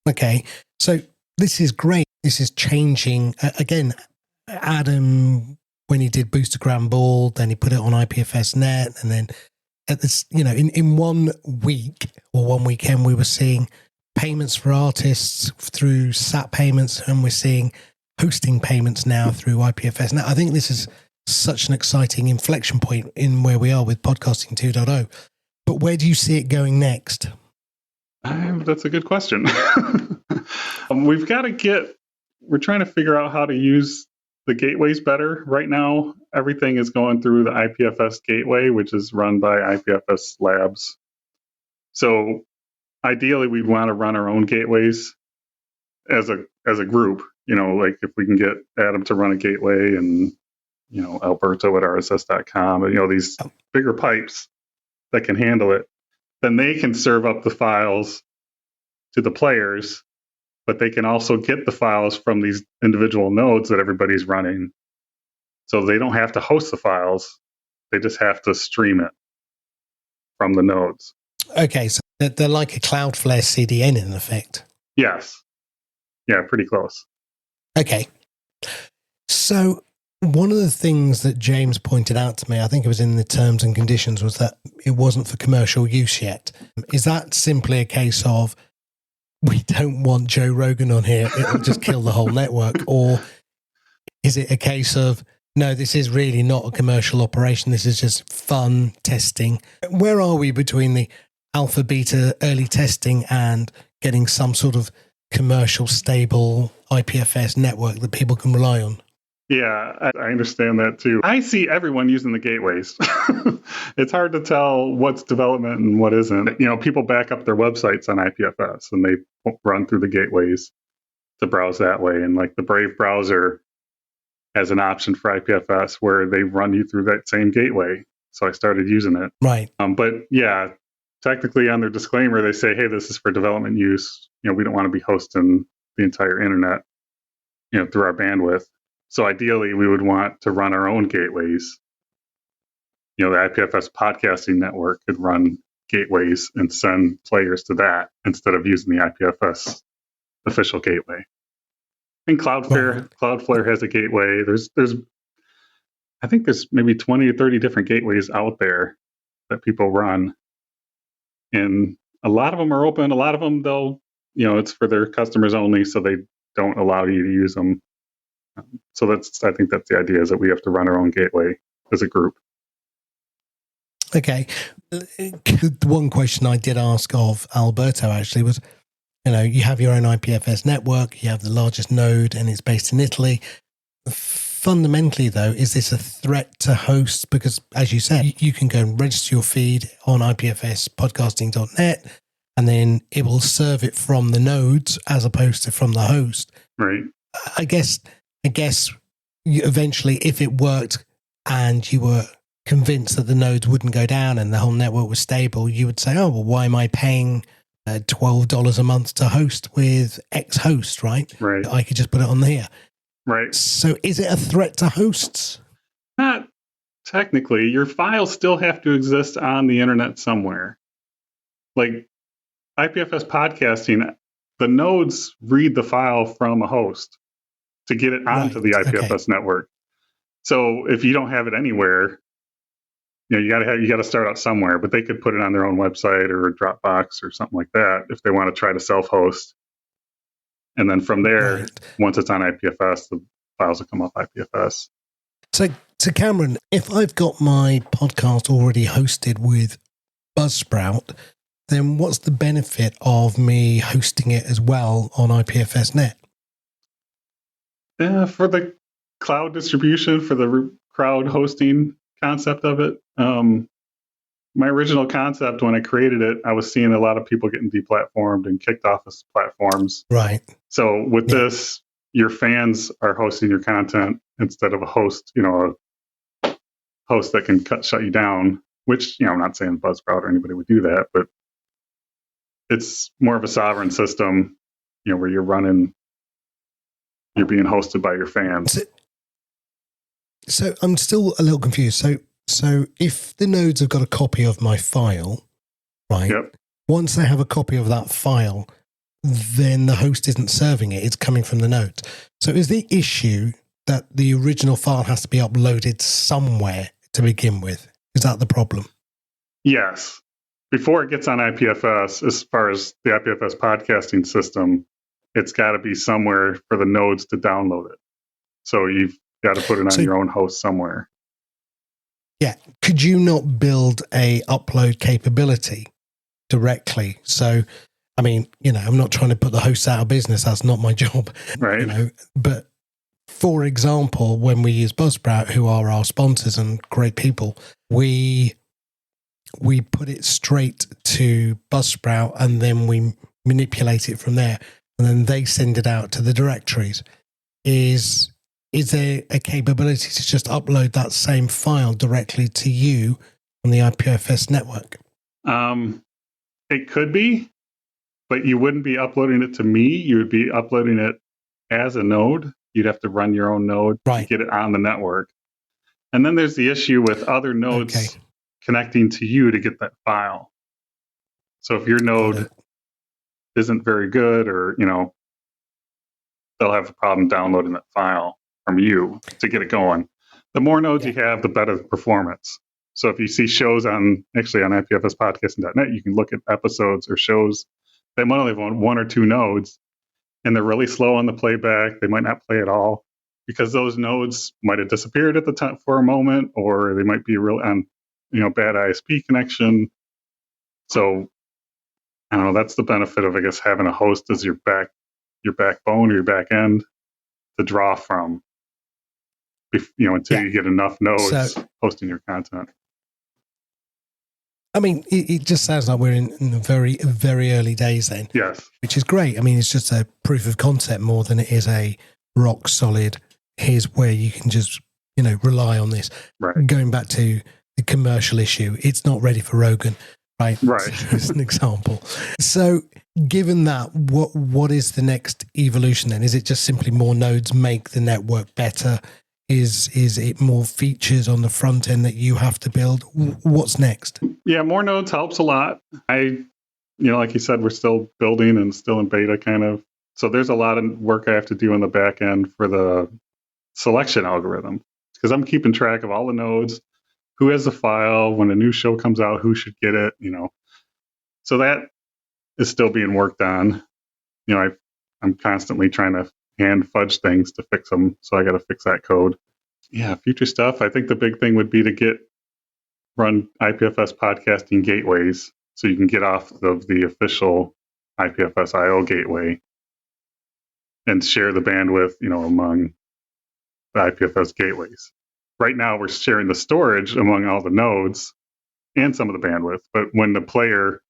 Okay. So this is great. This is changing. Again, Adam, when he did Booster Grand Ball, then he put it on IPFS net. And then at this, in 1 week or 1 weekend, we were seeing payments for artists through SAP payments, and we're seeing hosting payments now through IPFS. Now, I think this is such an exciting inflection point in where we are with podcasting 2.0. But where do you see it going next? That's a good question. We're trying to figure out how to use the gateways better. Right now, everything is going through the IPFS gateway, which is run by IPFS Labs. So ideally, we'd want to run our own gateways as a group. Like if we can get Adam to run a gateway and, Alberto at RSS.com, and, these bigger pipes that can handle it, then they can serve up the files to the players, but they can also get the files from these individual nodes that everybody's running. So they don't have to host the files. They just have to stream it from the nodes. Okay, so they're like a Cloudflare CDN in effect. Yes. Yeah, pretty close. Okay. So one of the things that James pointed out to me, I think it was in the terms and conditions, was that it wasn't for commercial use yet. Is that simply a case of we don't want Joe Rogan on here, it'll just kill the whole network? Or is it a case of, no, this is really not a commercial operation, this is just fun testing? Where are we between the alpha, beta, early testing and getting some sort of commercial, stable IPFS network that people can rely on? Yeah, I understand that too. I see everyone using the gateways. It's hard to tell what's development and what isn't. People back up their websites on IPFS and they run through the gateways to browse that way. And like the Brave browser has an option for IPFS where they run you through that same gateway. So I started using it. Right. But yeah, technically on their disclaimer, they say, hey, this is for development use. We don't want to be hosting the entire internet, through our bandwidth. So ideally, we would want to run our own gateways. The IPFS podcasting network could run gateways and send players to that instead of using the IPFS official gateway. And Cloudflare has a gateway. I think there's maybe 20 or 30 different gateways out there that people run. And a lot of them are open. A lot of them, it's for their customers only, so they don't allow you to use them. So I think that's the idea, is that we have to run our own gateway as a group. Okay. One question I did ask of Alberto actually was, you have your own IPFS network, you have the largest node and it's based in Italy. Fundamentally though, is this a threat to hosts? Because as you said, you can go and register your feed on IPFSpodcasting.net and then it will serve it from the nodes as opposed to from the host. Right. I guess eventually, if it worked and you were convinced that the nodes wouldn't go down and the whole network was stable, you would say, oh, well, why am I paying $12 a month to host with X host, right? Right. I could just put it on here. Right. So is it a threat to hosts? Not technically. Your files still have to exist on the internet somewhere. Like IPFS podcasting, the nodes read the file from a host to get it onto the IPFS network. So if you don't have it anywhere, you got to start out somewhere. But they could put it on their own website or Dropbox or something like that if they want to try to self-host. And then from there, once it's on IPFS, the files will come off IPFS. So Cameron, if I've got my podcast already hosted with Buzzsprout, then what's the benefit of me hosting it as well on IPFS.net? For the cloud distribution, for the crowd hosting concept of it, my original concept when I created it, I was seeing a lot of people getting deplatformed and kicked off of platforms. Right. So with this, your fans are hosting your content instead of a host, a host that can shut you down, which, I'm not saying Buzzsprout or anybody would do that, but it's more of a sovereign system, where you're being hosted by your fans. So I'm still a little confused. So if the nodes have got a copy of my file, right? Yep. Once they have a copy of that file, then the host isn't serving it. It's coming from the nodes. So is the issue that the original file has to be uploaded somewhere to begin with? Is that the problem? Yes. Before it gets on IPFS, as far as the IPFS podcasting system, it's got to be somewhere for the nodes to download it. So you've got to put it on your own host somewhere. Yeah. Could you not build a upload capability directly? So, I mean, I'm not trying to put the hosts out of business. That's not my job. Right. But for example, when we use Buzzsprout, who are our sponsors and great people, we put it straight to Buzzsprout and then we manipulate it from there. And then they send it out to the directories. Is there a capability to just upload that same file directly to you on the IPFS network? It could be, but you wouldn't be uploading it to me. You would be uploading it as a node. You'd have to run your own node to get it on the network. And then there's the issue with other nodes connecting to you to get that file. So if your node isn't very good, or, they'll have a problem downloading that file from you to get it going. The more nodes you have, the better the performance. So if you see shows on IPFSpodcasting.net, you can look at episodes or shows that might only have one or two nodes, and they're really slow on the playback. They might not play at all because those nodes might have disappeared at the time for a moment, or they might be bad ISP connection. So I don't know. That's the benefit of, I guess, having a host as your backbone or your back end to draw from, until you get enough nodes hosting your content. I mean, it just sounds like we're in the very, very early days then. Yes. Which is great. I mean, it's just a proof of concept more than it is a rock solid, here's where you can just, rely on this. Right. Going back to the commercial issue, it's not ready for Rogan, right? Right. As an example. So given that, what is the next evolution then? Is it just simply more nodes make the network better? Is it more features on the front end that you have to build? What's next? Yeah, more nodes helps a lot. Like you said, we're still building and still in beta kind of. So there's a lot of work I have to do on the back end for the selection algorithm, because I'm keeping track of all the nodes, who has the file, when a new show comes out, who should get it, So that is still being worked on. I'm constantly trying to hand fudge things to fix them. So I got to fix that code. Yeah, future stuff. I think the big thing would be to run IPFS podcasting gateways so you can get off of the official IPFS IO gateway and share the bandwidth, among the IPFS gateways. Right now, we're sharing the storage among all the nodes and some of the bandwidth. But when the player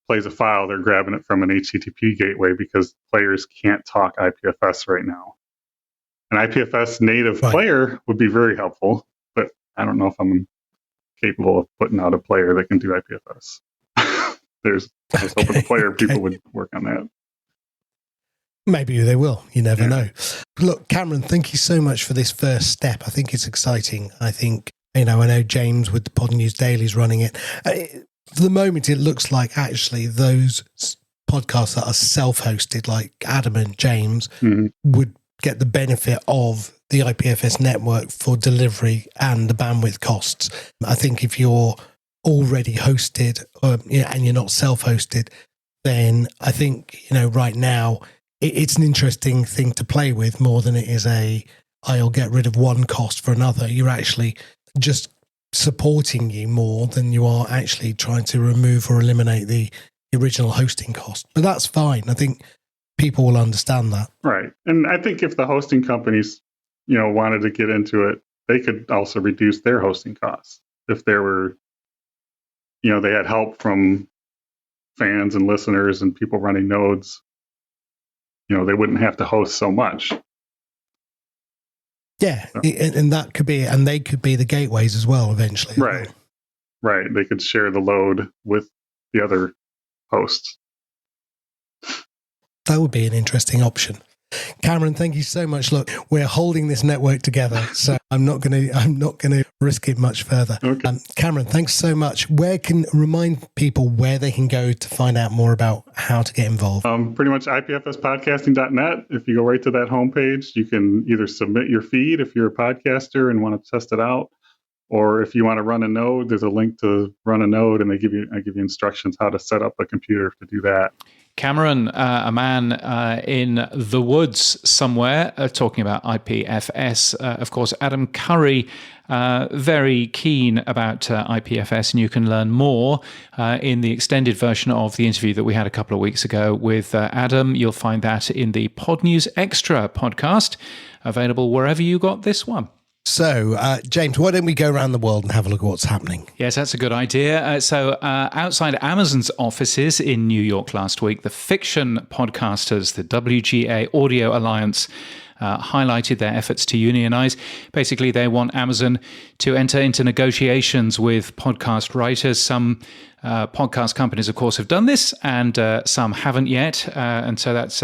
plays a file, they're grabbing it from an HTTP gateway because players can't talk IPFS right now. An IPFS native player would be very helpful, but I don't know if I'm capable of putting out a player that can do IPFS. I was hoping the player people would work on that. Maybe they will. You never know. Look, Cameron, thank you so much for this first step. I think it's exciting. I think, I know James with the Pod News Daily is running it. For the moment, it looks like actually those podcasts that are self-hosted, like Adam and James, would get the benefit of the IPFS network for delivery and the bandwidth costs. I think if you're already hosted and you're not self-hosted, then I think, right now, it's an interesting thing to play with more than it is I'll get rid of one cost for another. You're actually just supporting you more than you are actually trying to remove or eliminate the original hosting cost. But that's fine. I think people will understand that. Right. And I think if the hosting companies, wanted to get into it, they could also reduce their hosting costs. If there were, they had help from fans and listeners and people running nodes, they wouldn't have to host so much. Yeah, so. And that could be, and they could be the gateways as well eventually. Right, right. They could share the load with the other hosts. That would be an interesting option. Cameron, thank you so much. Look, we're holding this network together, so I'm not going to risk it much further. Okay. Cameron, thanks so much. Remind people where they can go to find out more about how to get involved. Pretty much IPFSpodcasting.net. If you go right to that homepage, you can either submit your feed if you're a podcaster and want to test it out, or if you want to run a node, there's a link to run a node, and I give you instructions how to set up a computer to do that. Cameron, a man in the woods somewhere, talking about IPFS. Of course, Adam Curry, very keen about IPFS, and you can learn more in the extended version of the interview that we had a couple of weeks ago with Adam. You'll find that in the Pod News Extra podcast, available wherever you got this one. So, James, why don't we go around the world and have a look at what's happening? Yes, that's a good idea. Outside Amazon's offices in New York last week, the fiction podcasters, the WGA Audio Alliance, highlighted their efforts to unionize. Basically, they want Amazon to enter into negotiations with podcast writers. Some podcast companies, of course, have done this, and some haven't yet. And so that's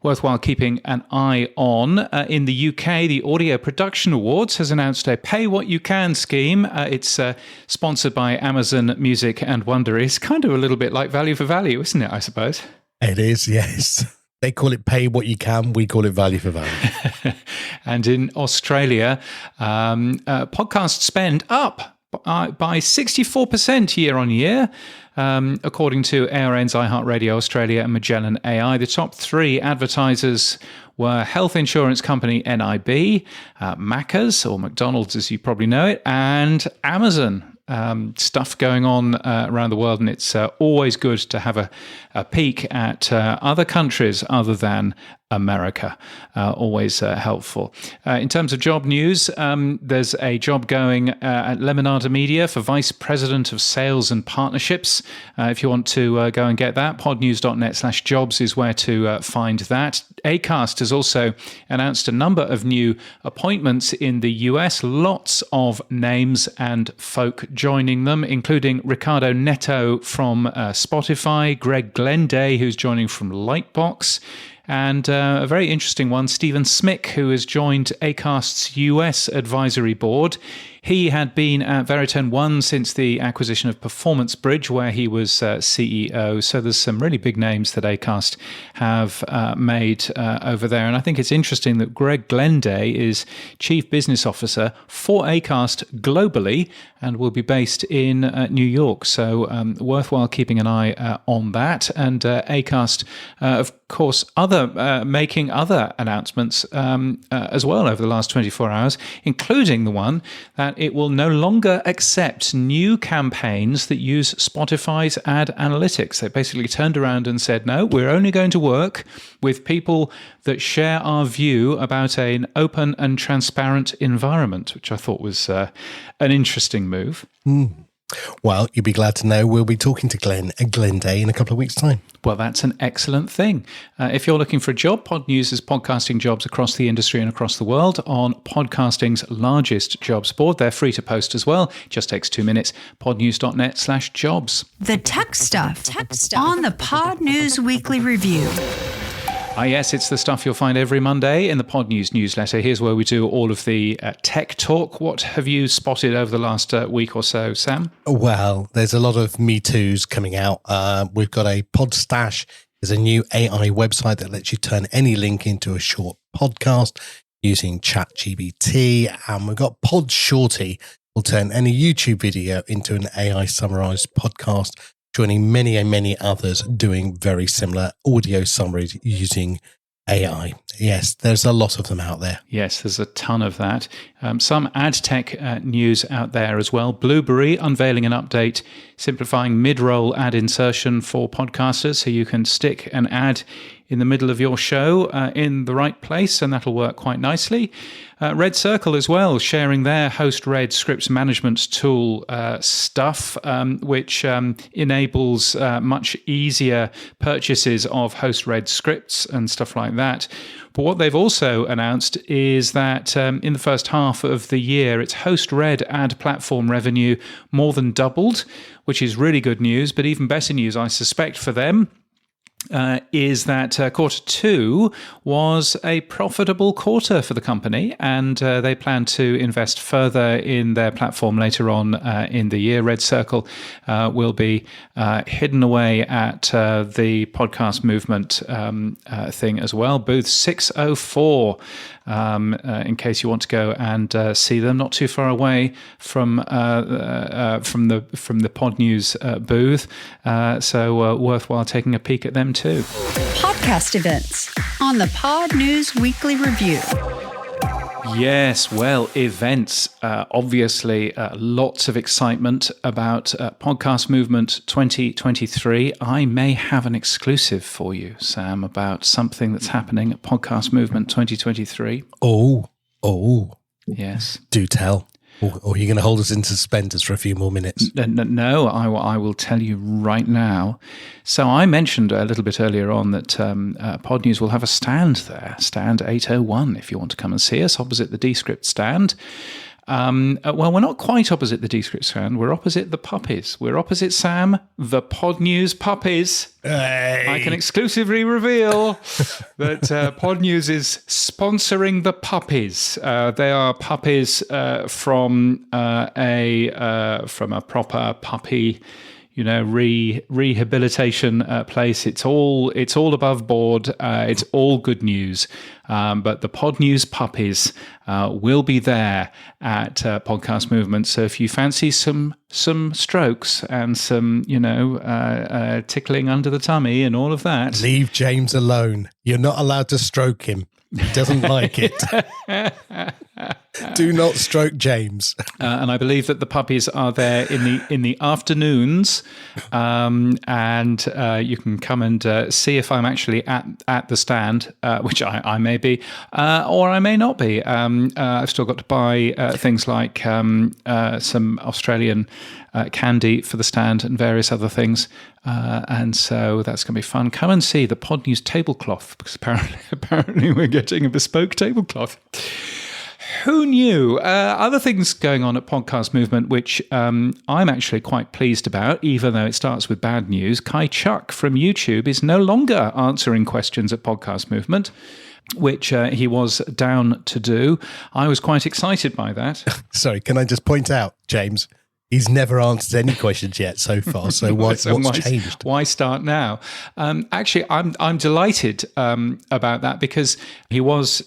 worthwhile keeping an eye on. In the UK, the Audio Production Awards has announced a pay what you can scheme. It's sponsored by Amazon Music and Wondery. It's kind of a little bit like value for value, isn't it, I suppose? It is, yes. They call it pay what you can. We call it value for value. And in Australia, podcast spend up by 64% year on year. According to ARN's iHeartRadio Australia and Magellan AI, the top three advertisers were health insurance company NIB, Macca's, or McDonald's as you probably know it, and Amazon. Stuff going on around the world, and it's always good to have a peek at other countries other than America. Always helpful. In terms of job news, there's a job going at Lemonada Media for Vice President of Sales and Partnerships. If you want to go and get that, podnews.net/jobs is where to find that. Acast has also announced a number of new appointments in the US, lots of names and folk joining them, including Ricardo Neto from Spotify, Greg Glenday, who's joining from Lightbox, and a very interesting one, Stephen Smick, who has joined Acast's US advisory board. He had been at Veritone One since the acquisition of Performance Bridge, where he was CEO. So there's some really big names that Acast have made over there. And I think it's interesting that Greg Glenday is Chief Business Officer for Acast globally and will be based in New York. So worthwhile keeping an eye on that. And Acast, of course, making other announcements as well over the last 24 hours, including the one that it will no longer accept new campaigns that use Spotify's ad analytics. They basically turned around and said, no, we're only going to work with people that share our view about an open and transparent environment, which I thought was an interesting move. Well, you'll be glad to know we'll be talking to Glenday in a couple of weeks' time. Well, that's an excellent thing. If you're looking for a job, Pod News is podcasting jobs across the industry and across the world on podcasting's largest jobs board. They're free to post as well. Just takes 2 minutes. podnews.net/jobs. The tech stuff on the Pod News Weekly Review. Yes, it's the stuff you'll find every Monday in the Pod News newsletter. Here's where we do all of the tech talk. What have you spotted over the last week or so, Sam? Well, there's a lot of Me Too's coming out. We've got a Podstash. There's a new AI website that lets you turn any link into a short podcast using ChatGPT. And we've got Pod Shorty. Will turn any YouTube video into an AI summarized podcast, joining many and many others doing very similar audio summaries using AI. Yes, there's a lot of them out there. Yes, there's a ton of that. Some ad tech news out there as well. Blueberry unveiling an update simplifying mid-roll ad insertion for podcasters, so you can stick an ad in the middle of your show in the right place, and that'll work quite nicely. Red Circle as well, sharing their host-read scripts management tool stuff, which enables much easier purchases of host-read scripts and stuff like that. But what they've also announced is that in the first half of the year, its host-read ad platform revenue more than doubled, which is really good news. But even better news, I suspect, for them, is that quarter two was a profitable quarter for the company, and they plan to invest further in their platform later on in the year. Red Circle will be hidden away at the podcast movement thing as well. Booth 604, in case you want to go and see them, not too far away from the Pod News booth. So worthwhile taking a peek at them them too. Podcast events on the Pod News Weekly Review. Yes, well, events. Obviously, lots of excitement about Podcast Movement 2023. I may have an exclusive for you, Sam, about something that's happening at Podcast Movement 2023. Oh. Yes. Do tell. Or are you going to hold us in suspenders for a few more minutes? No, I will tell you right now. So I mentioned a little bit earlier on that Pod News will have a stand there, stand 801, if you want to come and see us, opposite the Descript stand. Well, we're not quite opposite the Descript stand. We're opposite the puppies. We're opposite, Sam, the Pod News puppies. Hey. I can exclusively reveal that Pod News is sponsoring the puppies. They are puppies from a proper puppy, rehabilitation place. It's all above board. It's all good news. But the Pod News puppies will be there at Podcast Movement. So if you fancy some strokes and some, tickling under the tummy and all of that, leave James alone. You're not allowed to stroke him. He doesn't like it. Do not stroke James. And I believe that the puppies are there in the afternoons, and you can come and see if I'm actually at the stand, which I may be, or I may not be. I've still got to buy things like some Australian candy for the stand and various other things. And so that's going to be fun. Come and see the Pod News tablecloth, because apparently we're getting a bespoke tablecloth. Who knew? Other things going on at Podcast Movement, which I'm actually quite pleased about, even though it starts with bad news. Kai Chuck from YouTube is no longer answering questions at Podcast Movement, which he was down to do. I was quite excited by that. Sorry, can I just point out, James? He's never answered any questions yet so far. So what's changed? Why start now? Actually, I'm delighted about that, because he was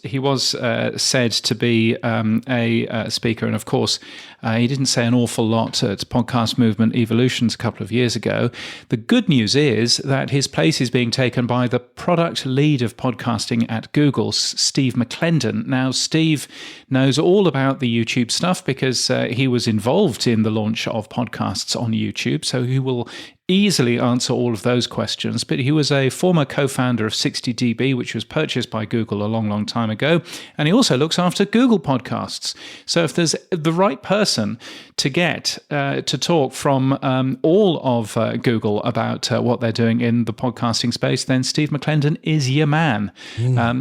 said to be a speaker, and of course he didn't say an awful lot at Podcast Movement Evolutions a couple of years ago. The good news is that his place is being taken by the product lead of podcasting at Google, Steve McClendon. Now, Steve knows all about the YouTube stuff because he was involved in the launch of podcasts on YouTube, so he will easily answer all of those questions. But he was a former co-founder of 60dB, which was purchased by Google a long, long time ago. And he also looks after Google Podcasts. So if there's the right person to get to talk from all of Google about what they're doing in the podcasting space, then Steve McClendon is your man.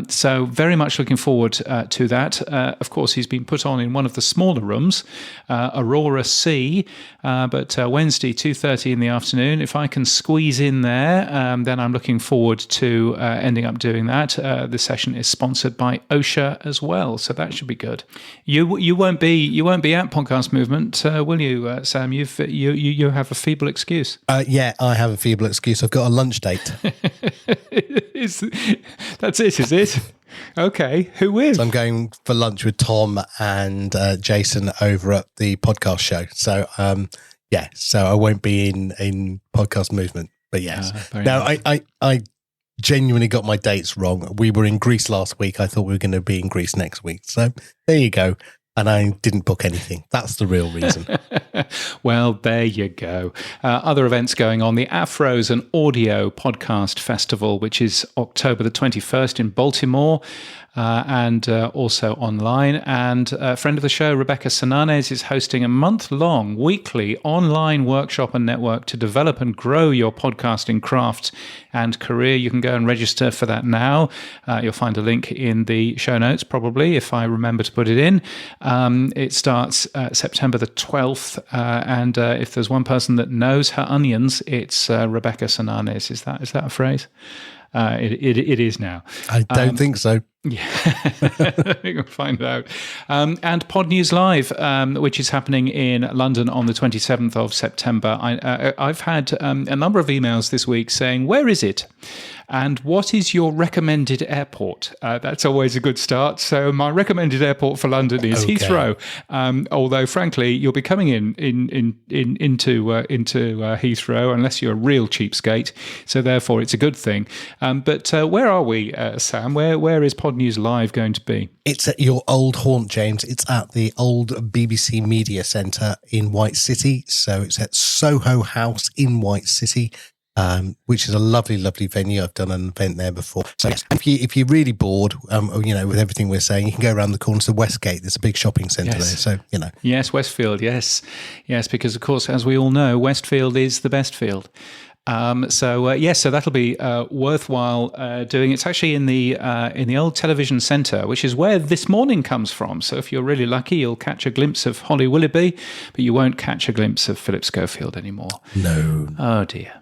So very much looking forward to that. Of course, he's been put on in one of the smaller rooms, Aurora C, but Wednesday, 2:30 in the afternoon. If I can squeeze in there, then I'm looking forward to ending up doing that. The session is sponsored by OSHA as well, so that should be good. You won't be at Podcast Movement, will you, Sam? You have a feeble excuse. Yeah, I have a feeble excuse. I've got a lunch date. That's it, is it? Okay, who with? So I'm going for lunch with Tom and Jason over at the podcast show. So yeah, so I won't be in Podcast Movement, but yes. Now, nice. I genuinely got my dates wrong. We were in Greece last week. I thought we were going to be in Greece next week. So there you go. And I didn't book anything. That's the real reason. Well, there you go. Other events going on. The Afros and Audio Podcast Festival, which is October the 21st in Baltimore. And also online. And a friend of the show, Rebecca Sananes, is hosting a month-long weekly online workshop and network to develop and grow your podcasting craft and career. You can go and register for that now. You'll find a link in the show notes, probably, if I remember to put it in. It starts September the 12th. And if there's one person that knows her onions, it's Rebecca Sananes. Is that a phrase? It is now. I don't think so. Yeah, we can find out. And Pod News Live, which is happening in London on the 27th of September. I've had a number of emails this week saying, where is it? And what is your recommended airport? That's always a good start. So my recommended airport for London is Heathrow. Although, frankly, you'll be coming into Heathrow unless you're a real cheapskate. So therefore, it's a good thing. But where are we, Sam? Where is Pod News Live going to be? It's at your old haunt, James. It's at the old BBC Media Centre in White City. So it's at Soho House in White City. Which is a lovely, lovely venue. I've done an event there before. So yes, if you're really bored, with everything we're saying, you can go around the corner to Westgate. There's a big shopping centre there. So, Yes, Westfield, yes. Yes, because, of course, as we all know, Westfield is the best field. So that'll be worthwhile doing. It's actually in the old television centre, which is where This Morning comes from. So if you're really lucky, you'll catch a glimpse of Holly Willoughby, but you won't catch a glimpse of Philip Schofield anymore. No. Oh, dear.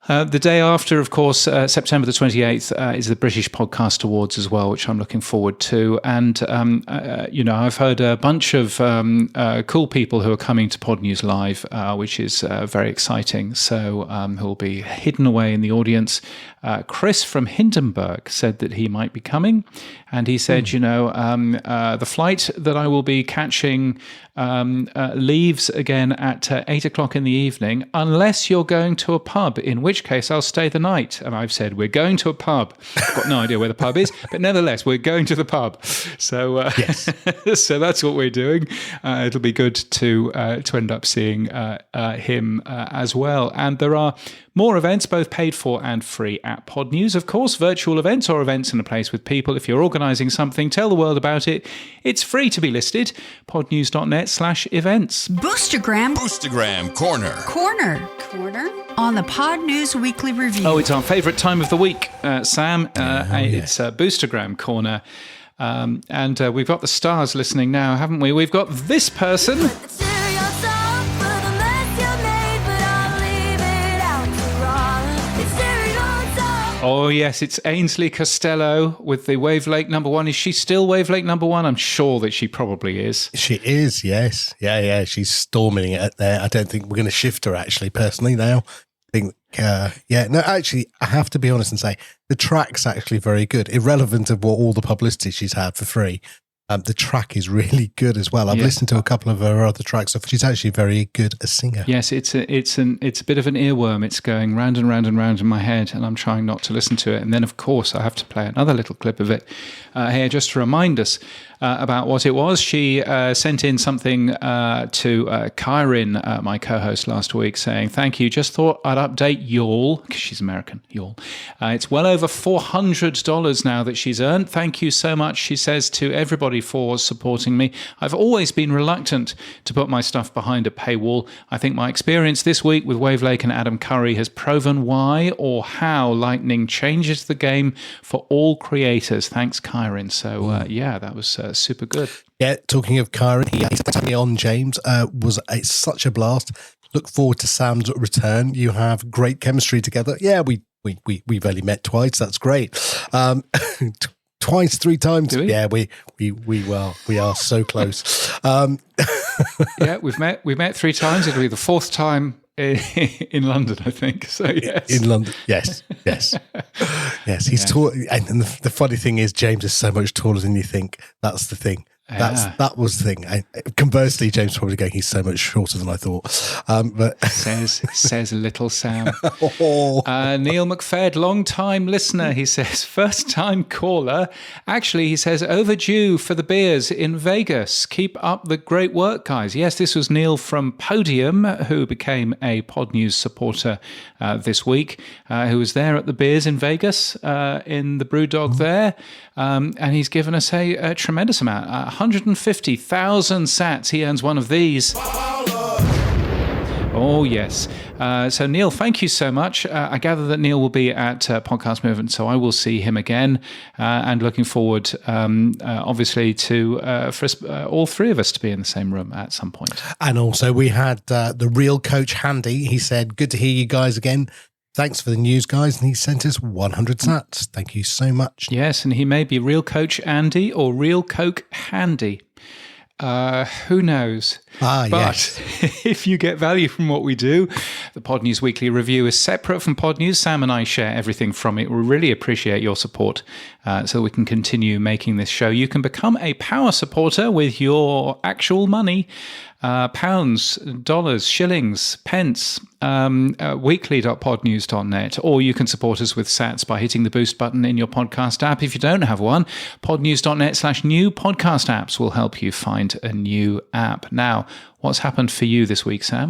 The day after, of course, September the 28th, is the British Podcast Awards as well, which I'm looking forward to. And, I've heard a bunch of cool people who are coming to Pod News Live, which is very exciting. So who'll be hidden away in the audience. Chris from Hindenburg said that he might be coming. And he said, the flight that I will be catching leaves again at 8 o'clock in the evening, unless you're going to a pub, in which case I'll stay the night. And I've said, we're going to a pub. I've got no idea where the pub is, but nevertheless, we're going to the pub. So, yes. So that's what we're doing. It'll be good to end up seeing him as well. And there are more events, both paid for and free at Pod News. Of course, virtual events or events in a place with people. If you're organising something, tell the world about it. It's free to be listed. podnews.net/events. Boostergram Corner. On the Pod News Weekly Review. Oh, it's our favourite time of the week, Sam. It's Boostergram Corner. And we've got the stars listening now, haven't we? We've got this person. Oh, yes, it's Ainsley Costello with the Wavelake #1. Is she still Wavelake #1? I'm sure that she probably is. She is, yes. Yeah, she's storming it there. I don't think we're going to shift her, actually, personally, now. I think, actually, I have to be honest and say, the track's actually very good, irrelevant of what all the publicity she's had for free. The track is really good as well. I've listened to a couple of her other tracks. So she's actually very good a singer. Yes, it's a bit of an earworm. It's going round and round and round in my head, and I'm trying not to listen to it. And then, of course, I have to play another little clip of it here just to remind us about what it was. She sent in something to Kyrin, my co-host, last week, saying, thank you. Just thought I'd update y'all, because she's American, y'all. It's well over $400 now that she's earned. Thank you so much, she says, to everybody for supporting me. I've always been reluctant to put my stuff behind a paywall. I think my experience this week with Wavelake and Adam Curry has proven why or how Lightning changes the game for all creators. Thanks, Kyrin. So, that was super good. Yeah, talking of Kyron, he's had me on, James. It's such a blast. Look forward to Sam's return. You have great chemistry together. Yeah, we've only met twice. That's great. Twice, 3 times. Do we? Yeah, we are so close. Yeah, we've met 3 times. It'll be the 4th time in London, I think. So yes, in London, yes. He's tall, and the funny thing is, James is so much taller than you think. That's the thing. That was the thing. Conversely, James probably going, he's so much shorter than I thought. But says little Sam. Neil McFed, long time listener. He says first time caller. Actually, he says overdue for the beers in Vegas. Keep up the great work, guys. Yes, this was Neil from Podium, who became a Pod News supporter this week, who was there at the beers in Vegas in the Brewdog there, and he's given us a tremendous amount. 150,000 sats. He earns one of these. Oh, yes. So, Neil, thank you so much. I gather that Neil will be at Podcast Movement, so I will see him again. And looking forward, obviously, for us, all 3 of us to be in the same room at some point. And also, we had the real Coach Handy. He said, good to hear you guys again. Thanks for the news, guys. And he sent us 100 sats. Thank you so much. Yes, and he may be Real Coach Andy or Real Coke Handy. Who knows? But yes. If you get value from what we do, the Pod News Weekly Review is separate from Pod News. Sam and I share everything from it. We really appreciate your support so we can continue making this show. You can become a power supporter with your actual money. Pounds, dollars, shillings, pence, weekly.podnews.net, or you can support us with sats by hitting the boost button in your podcast app. If you don't have one, podnews.net/new podcast apps will help you find a new app. Now, what's happened for you this week, Sam?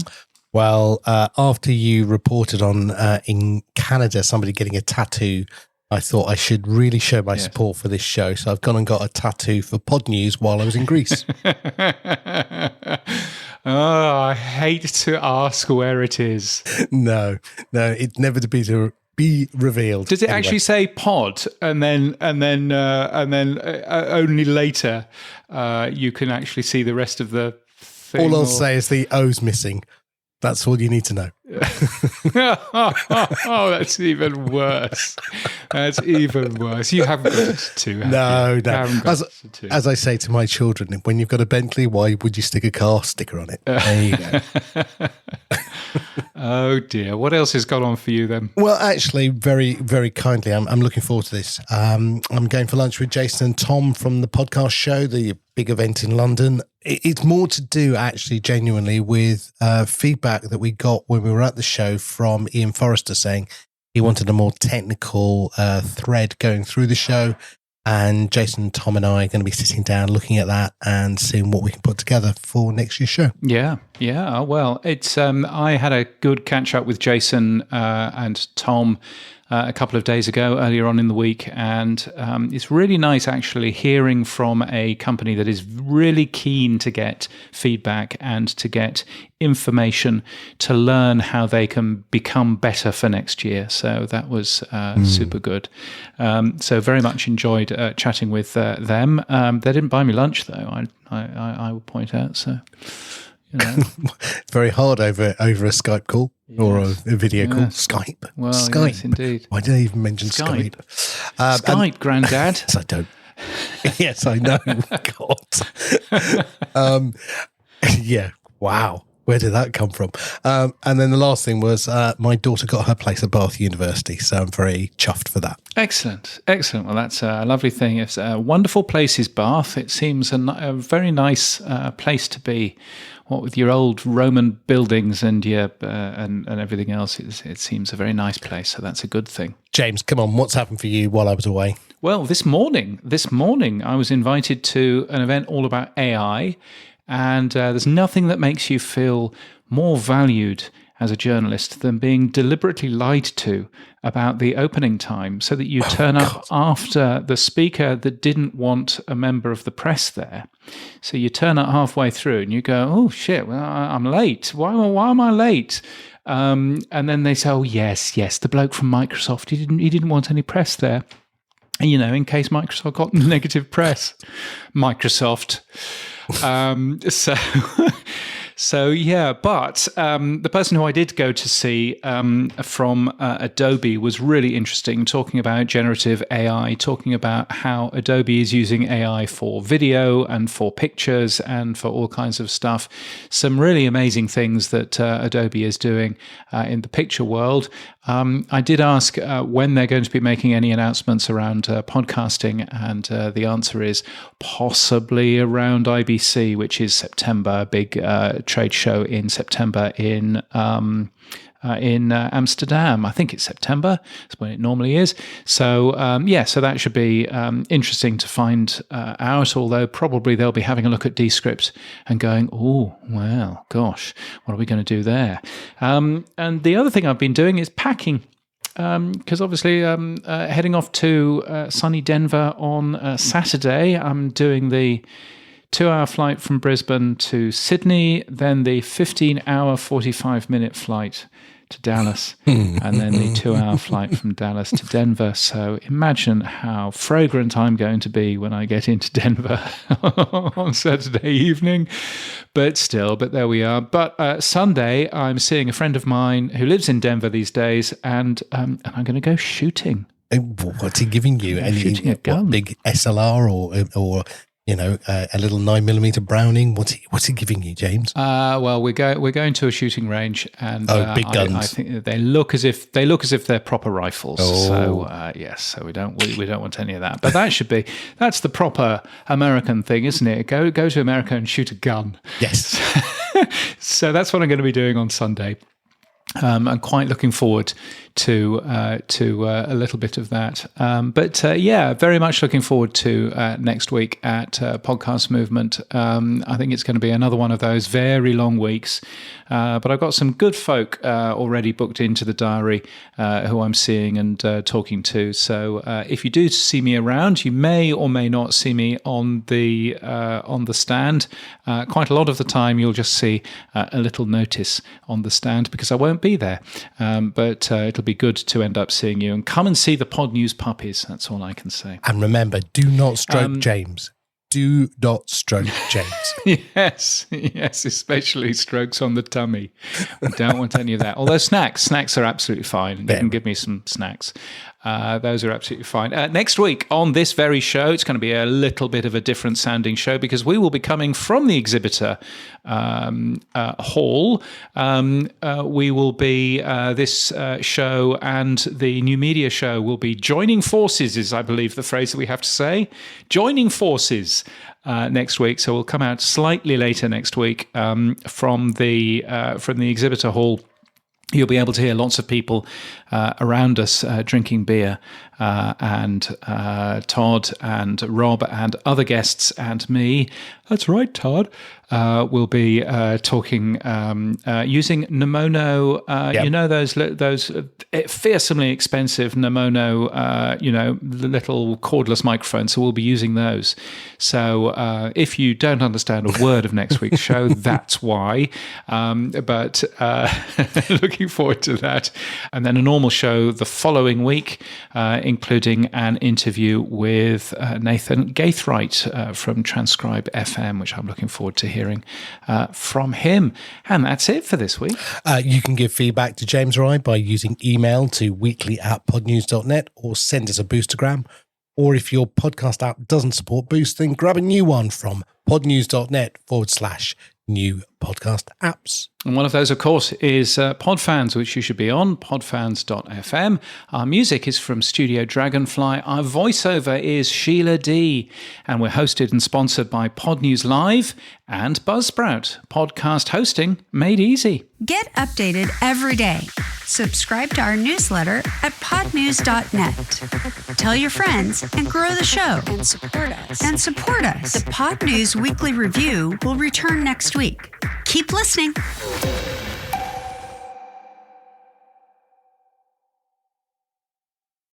Well, after you reported on in Canada somebody getting a tattoo, I thought I should really show my support for this show. So I've gone and got a tattoo for Pod News while I was in Greece. Oh, I hate to ask where it is. No, it's never to be revealed. Does it actually say pod, and then only later you can actually see the rest of the thing? All I'll say is the O's missing. That's all you need to know. Oh, that's even worse. That's even worse. You haven't got a tattoo. No. As I say to my children, when you've got a Bentley, why would you stick a car sticker on it? There you go. Oh dear. What else has gone on for you then? Well, actually, very, very kindly, I'm looking forward to this. I'm going for lunch with Jason and Tom from the podcast show, the big event in London. It's more to do, actually, genuinely, with feedback that we got when we were at the show from Ian Forrester saying he wanted a more technical thread going through the show. And Jason, Tom and I are going to be sitting down looking at that and seeing what we can put together for next year's show. Yeah. Well, it's I had a good catch up with Jason and Tom a couple of days ago, earlier on in the week, and it's really nice actually hearing from a company that is really keen to get feedback and to get information to learn how they can become better for next year. So that was super good. So very much enjoyed chatting with them. They didn't buy me lunch though, I would point out. So you know. Very hard over a Skype call. Yes. Or a video call. Skype. Well, Skype. Yes, indeed. Why did I even mention Skype? Skype, Grandad. Yes, I don't. Yes, I know. God. Yeah. Wow. Where did that come from? And then the last thing was my daughter got her place at Bath University, so I'm very chuffed for that. Excellent. Well, that's a lovely thing. It's a wonderful place is Bath. It seems a very nice place to be. What with your old Roman buildings and your and everything else, it seems a very nice place. So that's a good thing. James, come on, what's happened for you while I was away? Well, this morning, I was invited to an event all about AI, and there's nothing that makes you feel more valued as a journalist than being deliberately lied to about the opening time so that you turn up after the speaker that didn't want a member of the press there. So you turn up halfway through and you go, oh shit, well, I'm late. Why am I late? And then they say, oh yes, the bloke from Microsoft, he didn't want any press there. And, you know, in case Microsoft got negative press. Microsoft. So yeah, but the person who I did go to see from Adobe was really interesting, talking about generative AI, talking about how Adobe is using AI for video and for pictures and for all kinds of stuff. Some really amazing things that Adobe is doing in the picture world. I did ask when they're going to be making any announcements around podcasting, and the answer is possibly around IBC, which is September, big trade show in September in Amsterdam. I think it's September. That's when it normally is. So so that should be interesting to find out, although probably they'll be having a look at Descript and going, oh, well, gosh, what are we going to do there? And the other thing I've been doing is packing. Because obviously heading off to sunny Denver on Saturday. I'm doing the 2-hour flight from Brisbane to Sydney, then the 15-hour, 45-minute flight to Dallas, and then the 2-hour flight from Dallas to Denver. So imagine how fragrant I'm going to be when I get into Denver on Saturday evening. But there we are. But Sunday, I'm seeing a friend of mine who lives in Denver these days, and I'm going to go shooting. What's he giving you? Shooting a gun. Big SLR or a little 9mm Browning? What's he giving you, James? Well, we're going to a shooting range, and big guns. I think they look as if they're proper rifles. Oh. So yes, so we don't want any of that. But that's the proper American thing, isn't it? Go to America and shoot a gun. Yes. So that's what I'm going to be doing on Sunday. I'm quite looking forward to a little bit of that. But very much looking forward to next week at Podcast Movement. I think it's going to be another one of those very long weeks. But I've got some good folk already booked into the diary who I'm seeing and talking to. So if you do see me around, you may or may not see me on the stand. Quite a lot of the time, you'll just see a little notice on the stand because I won't be there. But it'll be good to end up seeing you, and come and see the Pod News puppies. That's all I can say. And remember, do not stroke James. Do not stroke James. Yes, especially strokes on the tummy. We don't want any of that. Although snacks are absolutely fine. You can give me some snacks. Those are absolutely fine. Next week on this very show, it's going to be a little bit of a different sounding show because we will be coming from the exhibitor hall. We will be, this show and the new media show will be joining forces, is I believe the phrase that we have to say. Joining forces next week. So we'll come out slightly later next week from the exhibitor hall. You'll be able to hear lots of people around us drinking beer, and Todd and Rob and other guests and me. That's right, Todd. We'll be talking using Nemono. Yep. You know those fearsomely expensive Nemono, little cordless microphones. So we'll be using those. So if you don't understand a word of next week's show, that's why. But looking forward to that. And then a normal show the following week, including an interview with Nathan Gaithright from Transcribe FM, which I'm looking forward to hearing from him. And that's it for this week. You can give feedback to James or I by using email to weekly@podnews.net or send us a boostergram. Or if your podcast app doesn't support Boost, then grab a new one from podnews.net/new podcast apps. And one of those, of course, is Podfans, which you should be on, podfans.fm. Our music is from Studio Dragonfly. Our voiceover is Sheila D. And we're hosted and sponsored by Pod News Live and Buzzsprout. Podcast hosting made easy. Get updated every day. Subscribe to our newsletter at podnews.net. Tell your friends and grow the show. And support us. The Pod News Weekly Review will return next week. Keep listening.